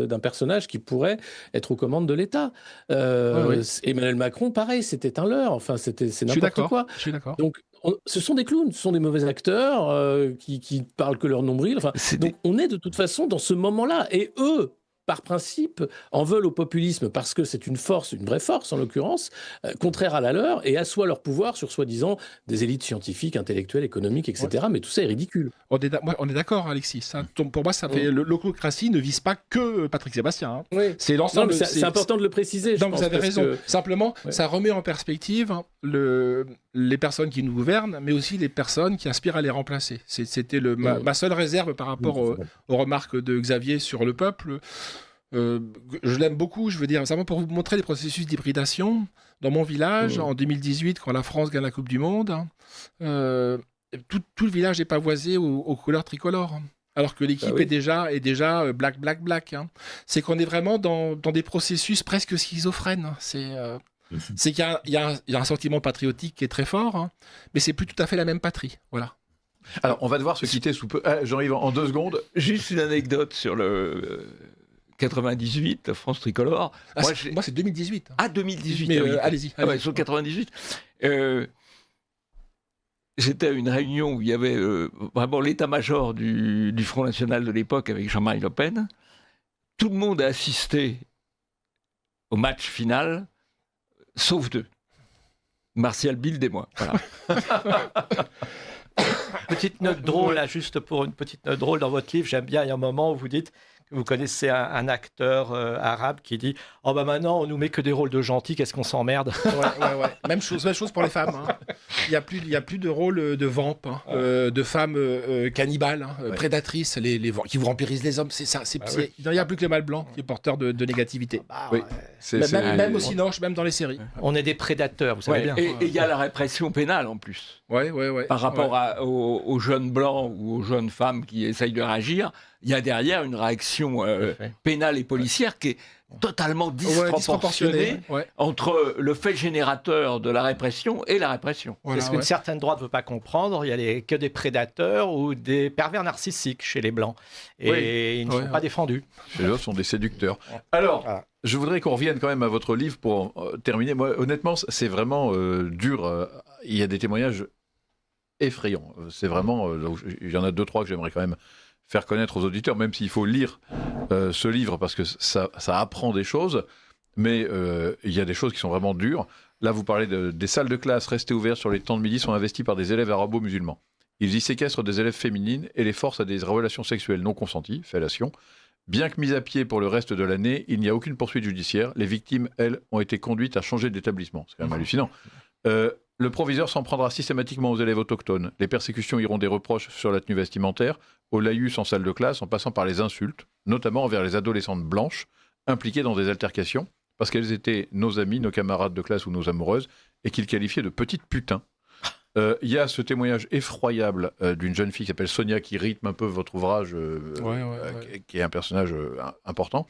d'un personnage qui pourrait être aux commandes de l'État. Emmanuel Macron, pareil, c'était un leurre. Enfin, c'est n'importe quoi. Je suis d'accord. Donc, ce sont des clowns, ce sont des mauvais acteurs qui parlent que leur nombril. Enfin, donc, on est de toute façon dans ce moment-là. Et eux, par principe, en veulent au populisme parce que c'est une force, une vraie force en l'occurrence, contraire à la leur et assoit leur pouvoir sur soi-disant des élites scientifiques, intellectuelles, économiques, etc. Ouais. Mais tout ça est ridicule. On est d'accord, Alexis. Pour moi, ça fait l'oclocratie ne vise pas que Patrick Sébastien. Oui. C'est l'ensemble. C'est important de le préciser. Donc vous avez raison. Simplement, ça remet en perspective les personnes qui nous gouvernent, mais aussi les personnes qui aspirent à les remplacer. C'était ma seule réserve par rapport aux remarques de Xavier sur le peuple. Je l'aime beaucoup, je veux dire, simplement pour vous montrer les processus d'hybridation. Dans mon village, en 2018, quand la France gagne la Coupe du Monde, tout le village est pavoisé aux couleurs tricolores. Alors que l'équipe est déjà black. C'est qu'on est vraiment dans des processus presque schizophrènes. C'est qu'il y a un sentiment patriotique qui est très fort, hein, mais c'est plus tout à fait la même patrie. Voilà. Alors, on va devoir se quitter sous peu. Jean-Yves, en 2 secondes. Juste une anecdote sur le 98, France Tricolore. Moi, c'est 2018. Hein. Ah, 2018. Mais oui. allez-y. Ah ouais, sur 98. J'étais à une réunion où il y avait vraiment l'état-major du Front National de l'époque avec Jean-Marie Le Pen. Tout le monde a assisté au match final, sauf 2. Martial Bild et moi. Voilà. Petite note drôle, là, juste pour une petite note drôle dans votre livre, j'aime bien, il y a un moment où vous dites que vous connaissez un acteur arabe qui dit « Oh bah maintenant, on nous met que des rôles de gentils, qu'est-ce qu'on s'emmerde ?» Ouais. Même chose pour les femmes. Hein. Il y a plus de rôle de vamp, hein, de femmes cannibales, hein, prédatrices, qui vous vampirisent les hommes. C'est ça. Oui. Il n'y a plus que le mâle blanc qui est porteur de négativité. Oui. Même au Cinoche, même dans les séries. On est des prédateurs, vous savez bien. Et il y a la répression pénale en plus. Ouais. Par rapport aux jeunes blancs ou aux jeunes femmes qui essayent de réagir, il y a derrière une réaction pénale et policière qui est totalement disproportionnée entre le fait générateur de la répression et la répression. C'est ce qu'une certaine droite ne veut pas comprendre. Il y a que des prédateurs ou des pervers narcissiques chez les Blancs. Et ils ne sont pas défendus. Chez les autres, sont des séducteurs. Alors, je voudrais qu'on revienne quand même à votre livre pour terminer. Moi, honnêtement, c'est vraiment dur. Il y a des témoignages effrayants. C'est vraiment... il y en a 2-3 que j'aimerais quand même faire connaître aux auditeurs, même s'il faut lire ce livre parce que ça apprend des choses, mais il y a des choses qui sont vraiment dures. Là, vous parlez des salles de classe restées ouvertes sur les temps de midi sont investies par des élèves arabo-musulmans. Ils y séquestrent des élèves féminines et les forcent à des relations sexuelles non consenties, fellation. Bien que mises à pied pour le reste de l'année, il n'y a aucune poursuite judiciaire. Les victimes, elles, ont été conduites à changer d'établissement. C'est quand même hallucinant. Le proviseur s'en prendra systématiquement aux élèves autochtones. Les persécutions iront des reproches sur la tenue vestimentaire, au laïus en salle de classe, en passant par les insultes, notamment envers les adolescentes blanches impliquées dans des altercations, parce qu'elles étaient nos amies, nos camarades de classe ou nos amoureuses, et qu'ils qualifiaient de petites putains. Il y a ce témoignage effroyable d'une jeune fille qui s'appelle Sonia, qui rythme un peu votre ouvrage, qui est un personnage important.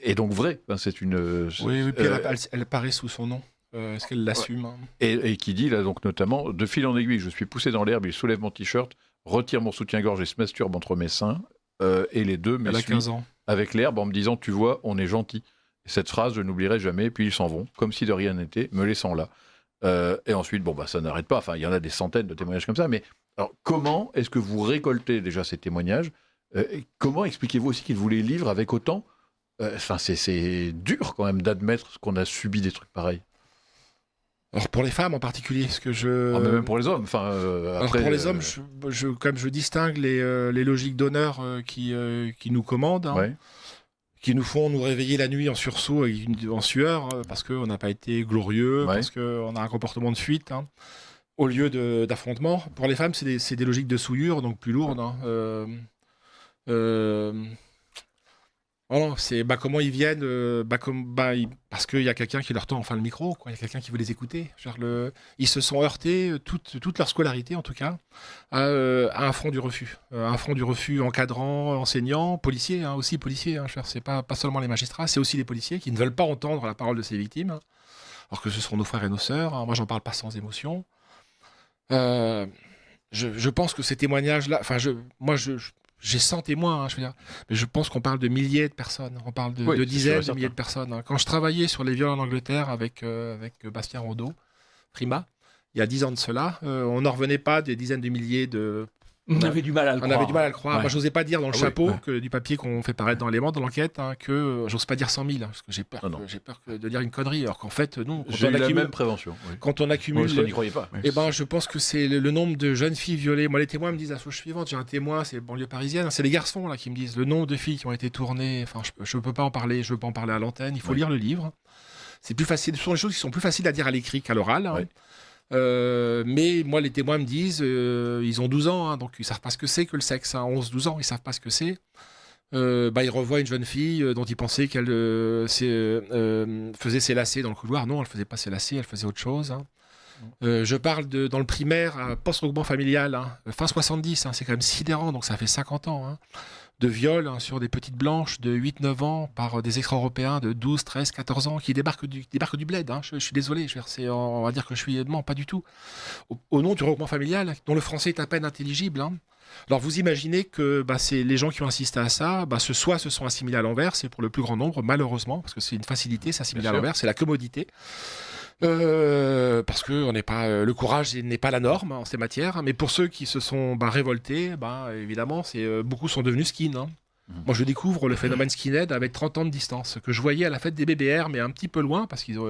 Et donc vrai, c'est une... Oui, puis elle paraît sous son nom. Est-ce qu'elle l'assume hein. Et qui dit là donc notamment, de fil en aiguille, je suis poussé dans l'herbe, il soulève mon t-shirt, retire mon soutien-gorge et se masturbe entre mes seins, et les deux m'essuient avec l'herbe en me disant, tu vois, on est gentil. Et cette phrase, je n'oublierai jamais, puis ils s'en vont, comme si de rien n'était, me laissant là. Et ensuite, ça n'arrête pas, enfin, il y en a des centaines de témoignages comme ça, mais alors, comment est-ce que vous récoltez déjà ces témoignages et comment expliquez-vous aussi qu'ils vous les livrent avec autant... c'est dur quand même d'admettre qu'on a subi des trucs pareils. Alors pour les femmes en particulier, parce que mais même pour les hommes. Après, pour les hommes, comme je distingue les logiques d'honneur qui nous commandent, hein, qui nous font nous réveiller la nuit en sursaut et en sueur, parce qu'on n'a pas été glorieux, parce qu'on a un comportement de fuite, hein, au lieu d'affrontement. Pour les femmes, c'est des logiques de souillure, donc plus lourdes. Hein, voilà, c'est comment ils viennent, parce qu'il y a quelqu'un qui leur tend enfin le micro, il y a quelqu'un qui veut les écouter. Ils se sont heurtés, toute leur scolarité en tout cas, à un front du refus. Un front du refus encadrant, enseignant, policier, hein, aussi policier. Hein, c'est pas seulement les magistrats, c'est aussi les policiers qui ne veulent pas entendre la parole de ces victimes, hein, alors que ce sont nos frères et nos sœurs. Hein, moi, j'en parle pas sans émotion. Je pense que ces témoignages-là, j'ai 100 témoins, hein, je veux dire, mais je pense qu'on parle de milliers de personnes, on parle de dizaines de milliers de personnes. Hein. Quand je travaillais sur les viols en Angleterre avec Bastien Rondeau, Prima, il y a 10 ans de cela, on n'en revenait pas des dizaines de milliers de... On avait du mal à le croire. On avait du mal à le croire. Ouais. Moi, j'osais pas dire dans le chapeau que du papier qu'on fait paraître dans l'élément, dans l'enquête, hein, que j'ose pas dire 100 000, hein, parce que j'ai peur, de dire une connerie, alors qu'en fait, non. J'ai eu la même prévention. Oui. Quand on accumule... Moi, je n'y croyais pas. Je pense que c'est le nombre de jeunes filles violées. Moi, les témoins me disent la chose suivante. J'ai un témoin, c'est banlieue parisienne. C'est les garçons là qui me disent le nombre de filles qui ont été tournées. Enfin, je peux pas en parler. Je veux pas en parler à l'antenne. Il faut lire le livre. C'est plus facile. Ce sont des choses qui sont plus faciles à dire à l'écrit qu'à l'oral. Hein. Mais moi, les témoins me disent, ils ont 12 ans, hein, donc ils savent pas ce que c'est que le sexe. Hein, 11-12 ans, ils savent pas ce que c'est. Ils revoient une jeune fille dont ils pensaient qu'elle faisait ses lacets dans le couloir. Non, elle faisait pas ses lacets, elle faisait autre chose. Hein. Je parle dans le primaire, post-regroupement familial, hein, fin 70, hein, c'est quand même sidérant, donc ça fait 50 ans. Hein. de viol sur des petites blanches de 8-9 ans par des extra-européens de 12, 13, 14 ans qui débarquent du bled. Je suis désolé, on va dire que je suis... Non, pas du tout. Au nom du regroupement familial, dont le français est à peine intelligible. Alors vous imaginez que c'est les gens qui ont assisté à ça, soit se sont assimilés à l'envers, c'est pour le plus grand nombre, malheureusement, parce que c'est une facilité, s'assimiler à l'envers, c'est la commodité. Parce que le courage n'est pas la norme en ces matières, mais pour ceux qui se sont révoltés, évidemment, beaucoup sont devenus skin. Moi, je découvre le phénomène skinhead avec 30 ans de distance, que je voyais à la fête des BBR, mais un petit peu loin, parce qu'ils ont...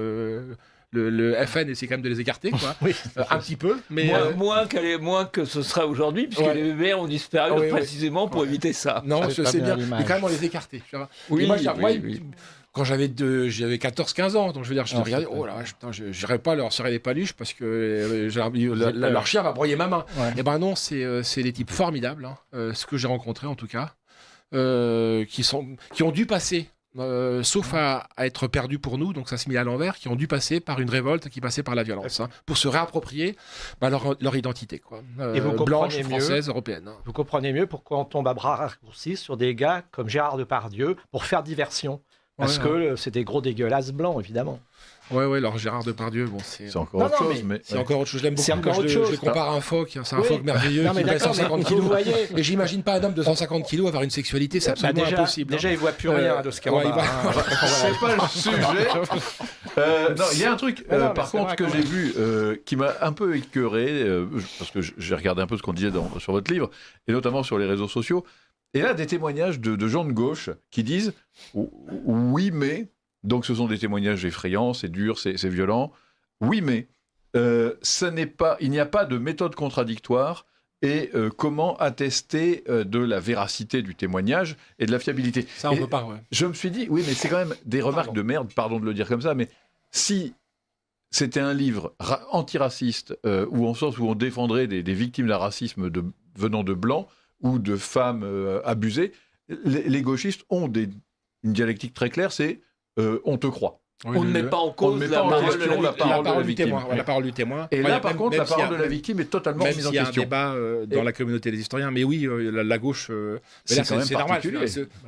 Le FN essaie quand même de les écarter, quoi. Oui, un petit peu, mais moins que ce sera aujourd'hui, puisque les BBR ont disparu précisément pour éviter ça. Non, c'est bien, mais quand même on les écartait. Oui, quand j'avais 14-15 ans, donc je veux dire, je regardais, oh là, putain, je n'irais pas leur serrer les paluches parce que leur chien va broyer ma main. Ouais. Et non, c'est des types formidables, ce que j'ai rencontré en tout cas, qui ont dû passer. Sauf à être perdus pour nous, donc ça s'est mis à l'envers, qui ont dû passer par une révolte qui passait par la violence, pour se réapproprier leur identité, quoi. Et vous blanche, française, européenne. Vous comprenez mieux pourquoi on tombe à bras raccourcis sur des gars comme Gérard Depardieu pour faire diversion. Parce que c'est des gros dégueulasses blancs, évidemment. Ouais, alors Gérard Depardieu, c'est encore autre chose. Mais... C'est encore autre chose, je l'aime beaucoup. Je le compare à un phoque, c'est un phoque merveilleux qui pèse 150 kilos. Et j'imagine pas un homme de 150 kilos avoir une sexualité, c'est absolument impossible. Déjà, il voit plus rien de ce qu'il y a. C'est pas le sujet. Non, il y a un truc, par contre, que j'ai vu, qui m'a un peu écœuré, parce que j'ai regardé un peu ce qu'on disait sur votre livre, et notamment sur les réseaux sociaux. Et là, des témoignages de gens de gauche qui disent « Oui, mais... » Donc, ce sont des témoignages effrayants, c'est dur, c'est violent. Oui, mais il n'y a pas de méthode contradictoire et comment attester de la véracité du témoignage et de la fiabilité. Ça, on peut pas, ouais. Je me suis dit, oui, mais c'est quand même des remarques de merde, pardon de le dire comme ça, mais si c'était un livre antiraciste où on défendrait des victimes d'un racisme venant de blancs ou de femmes abusées, les gauchistes ont une dialectique très claire, c'est on te croit. Oui, on ne met pas en cause la parole du témoin. La parole du témoin. Et là, par contre, la parole de la victime est totalement mise en question. Même s'il y a un débat dans la communauté des historiens, mais oui, la gauche... c'est normal.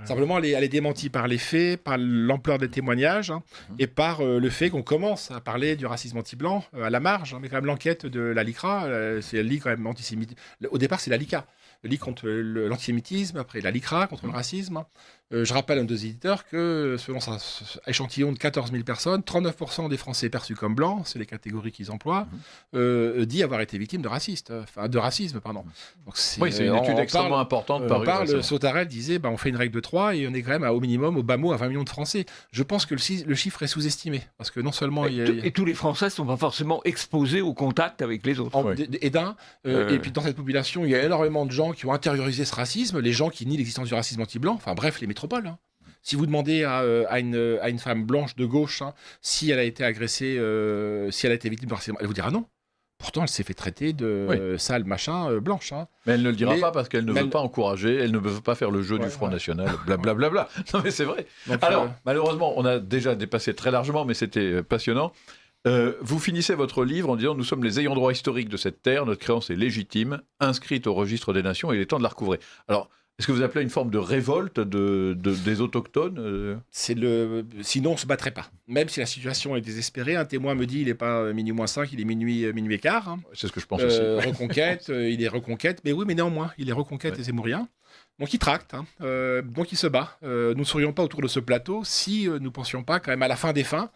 Simplement, elle est démentie par les faits, par l'ampleur des témoignages, et par le fait qu'on commence à parler du racisme anti-blanc à la marge. Mais quand même, l'enquête de la LICRA, elle lit quand même antisémite. Au départ, c'est la LICA. Le LIC contre l'antisémitisme, après la LICRA contre le racisme. Je rappelle à nos éditeurs que, selon un échantillon de 14 000 personnes, 39% des Français perçus comme blancs, c'est les catégories qu'ils emploient, dit avoir été victimes de racisme. Donc c'est une étude extrêmement importante. Sautarel disait, on fait une règle de 3 et on est quand même au minimum, au bas mot, à 20 millions de Français. Je pense que le chiffre est sous-estimé, parce que non seulement... Et tous les Français ne sont pas forcément exposés au contact avec les autres. Et puis dans cette population, il y a énormément de gens qui ont intériorisé ce racisme, les gens qui nient l'existence du racisme anti-blanc, enfin bref, les métropoles. Si vous demandez à une femme blanche de gauche si elle a été agressée, si elle a été victime de racisme, elle vous dira non. Pourtant, elle s'est fait traiter de sale machin blanche. Mais elle ne le dira pas parce qu'elle ne veut pas encourager, elle ne veut pas faire le jeu du Front National, blablabla. Non mais c'est vrai. Donc, alors, malheureusement, on a déjà dépassé très largement, mais c'était passionnant. Vous finissez votre livre en disant « Nous sommes les ayants droit historiques de cette terre, notre créance est légitime, inscrite au registre des nations, et il est temps de la recouvrer. » Alors, est-ce que vous appelez une forme de révolte des autochtones Sinon, on ne se battrait pas. Même si la situation est désespérée, un témoin me dit il n'est pas minuit moins 5, il est minuit et quart. C'est ce que je pense aussi. Reconquête, il est reconquête. Mais oui, mais néanmoins, il est reconquête et zémourien. Donc il tracte, donc il se bat. Nous ne serions pas autour de ce plateau si nous ne pensions pas quand même à la fin des fins,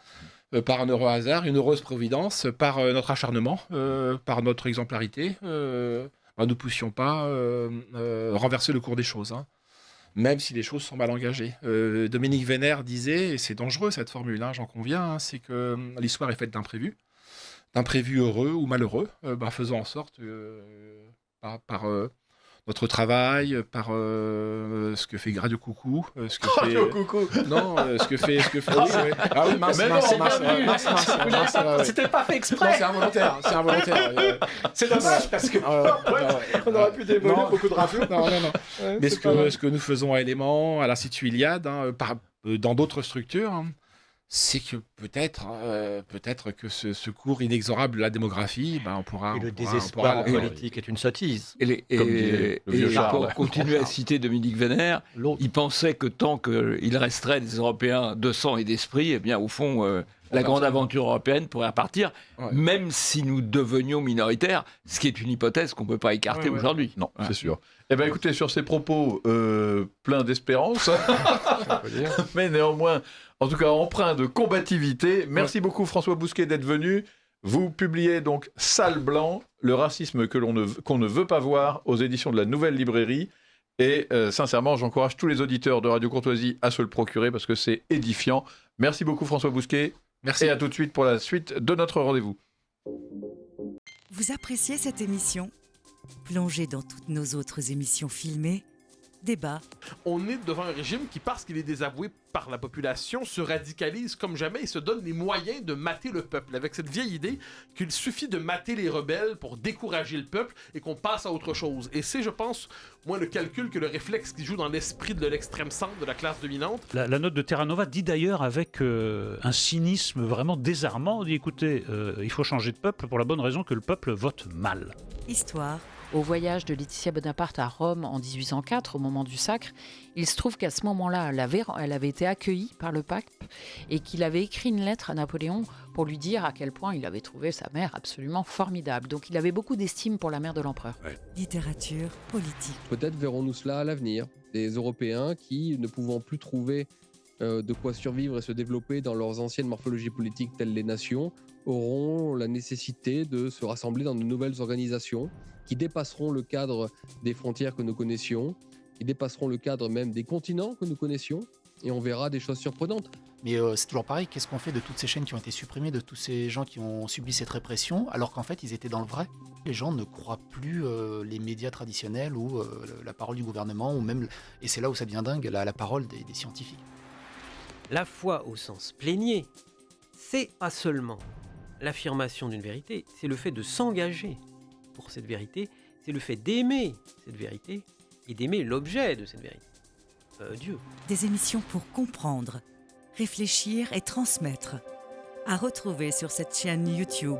par un heureux hasard, une heureuse providence, par notre acharnement, par notre exemplarité, nous ne poussions pas renverser le cours des choses, même si les choses sont mal engagées. Dominique Vénère disait, et c'est dangereux cette formule, j'en conviens, c'est que l'histoire est faite d'imprévus heureux ou malheureux, faisant en sorte, par notre travail, par ce que fait Radio Coucou, Coucou. Non, ce que fait. Ah oui, mince. C'était pas fait exprès. Non, c'est involontaire. C'est dommage parce que on aurait pu dévoiler beaucoup de radios. Non. Mais ce que nous faisons à Éléments, à l'Institut Iliade, dans d'autres structures, c'est que peut-être que ce cours inexorable de la démographie, on pourra... Et le on pourra- désespoir on en pourra- politique est une sottise. Comme dit le vieux Charles. Pour continuer à citer Dominique Vénère, L'autre. il pensait que tant qu'il resterait des Européens de sang et d'esprit, eh bien, au fond, la grande aventure européenne pourrait repartir, Ouais. même si nous devenions minoritaires, ce qui est une hypothèse qu'on ne peut pas écarter Ouais. aujourd'hui. Non, Ouais. c'est sûr. Eh bien, écoutez, sur ces propos pleins d'espérance, mais néanmoins, en tout cas, empreints de combativité, merci beaucoup François Bousquet d'être venu. Vous publiez donc Salle Blanc, le racisme qu'on ne veut pas voir aux éditions de la Nouvelle Librairie. Et sincèrement, j'encourage tous les auditeurs de Radio Courtoisie à se le procurer parce que c'est édifiant. Merci beaucoup François Bousquet. Merci. Et à tout de suite pour la suite de notre rendez-vous. Vous appréciez cette émission ? Plongez dans toutes nos autres émissions filmées, débats, On est devant un régime qui, parce qu'il est désavoué par la population, se radicalise comme jamais et se donne les moyens de mater le peuple, avec cette vieille idée qu'il suffit de mater les rebelles pour décourager le peuple et qu'on passe à autre chose. Et c'est, je pense, moins le calcul que le réflexe qui joue dans l'esprit de l'extrême centre de la classe dominante. La note de Terra Nova dit d'ailleurs avec un cynisme vraiment désarmant, on dit écoutez, il faut changer de peuple pour la bonne raison que le peuple vote mal. histoire, Au voyage de Laetitia Bonaparte à Rome en 1804, au moment du sacre, il se trouve qu'à ce moment-là, elle avait été accueillie par le pape et qu'il avait écrit une lettre à Napoléon pour lui dire à quel point il avait trouvé sa mère absolument formidable. Donc il avait beaucoup d'estime pour la mère de l'empereur. littérature, politique. Peut-être verrons-nous cela à l'avenir. Des Européens qui, ne pouvant plus trouver de quoi survivre et se développer dans leurs anciennes morphologies politiques telles les nations, auront la nécessité de se rassembler dans de nouvelles organisations qui dépasseront le cadre des frontières que nous connaissions, qui dépasseront le cadre même des continents que nous connaissions, et on verra des choses surprenantes. Mais c'est toujours pareil, qu'est-ce qu'on fait de toutes ces chaînes qui ont été supprimées, de tous ces gens qui ont subi cette répression, alors qu'en fait ils étaient dans le vrai? Les gens ne croient plus les médias traditionnels ou la parole du gouvernement, ou même, et c'est là où ça devient dingue, la parole des scientifiques. La foi au sens plénier, c'est pas seulement l'affirmation d'une vérité, c'est le fait de s'engager pour cette vérité, c'est le fait d'aimer cette vérité et d'aimer l'objet de cette vérité, Dieu. Des émissions pour comprendre, réfléchir et transmettre. À retrouver sur cette chaîne YouTube.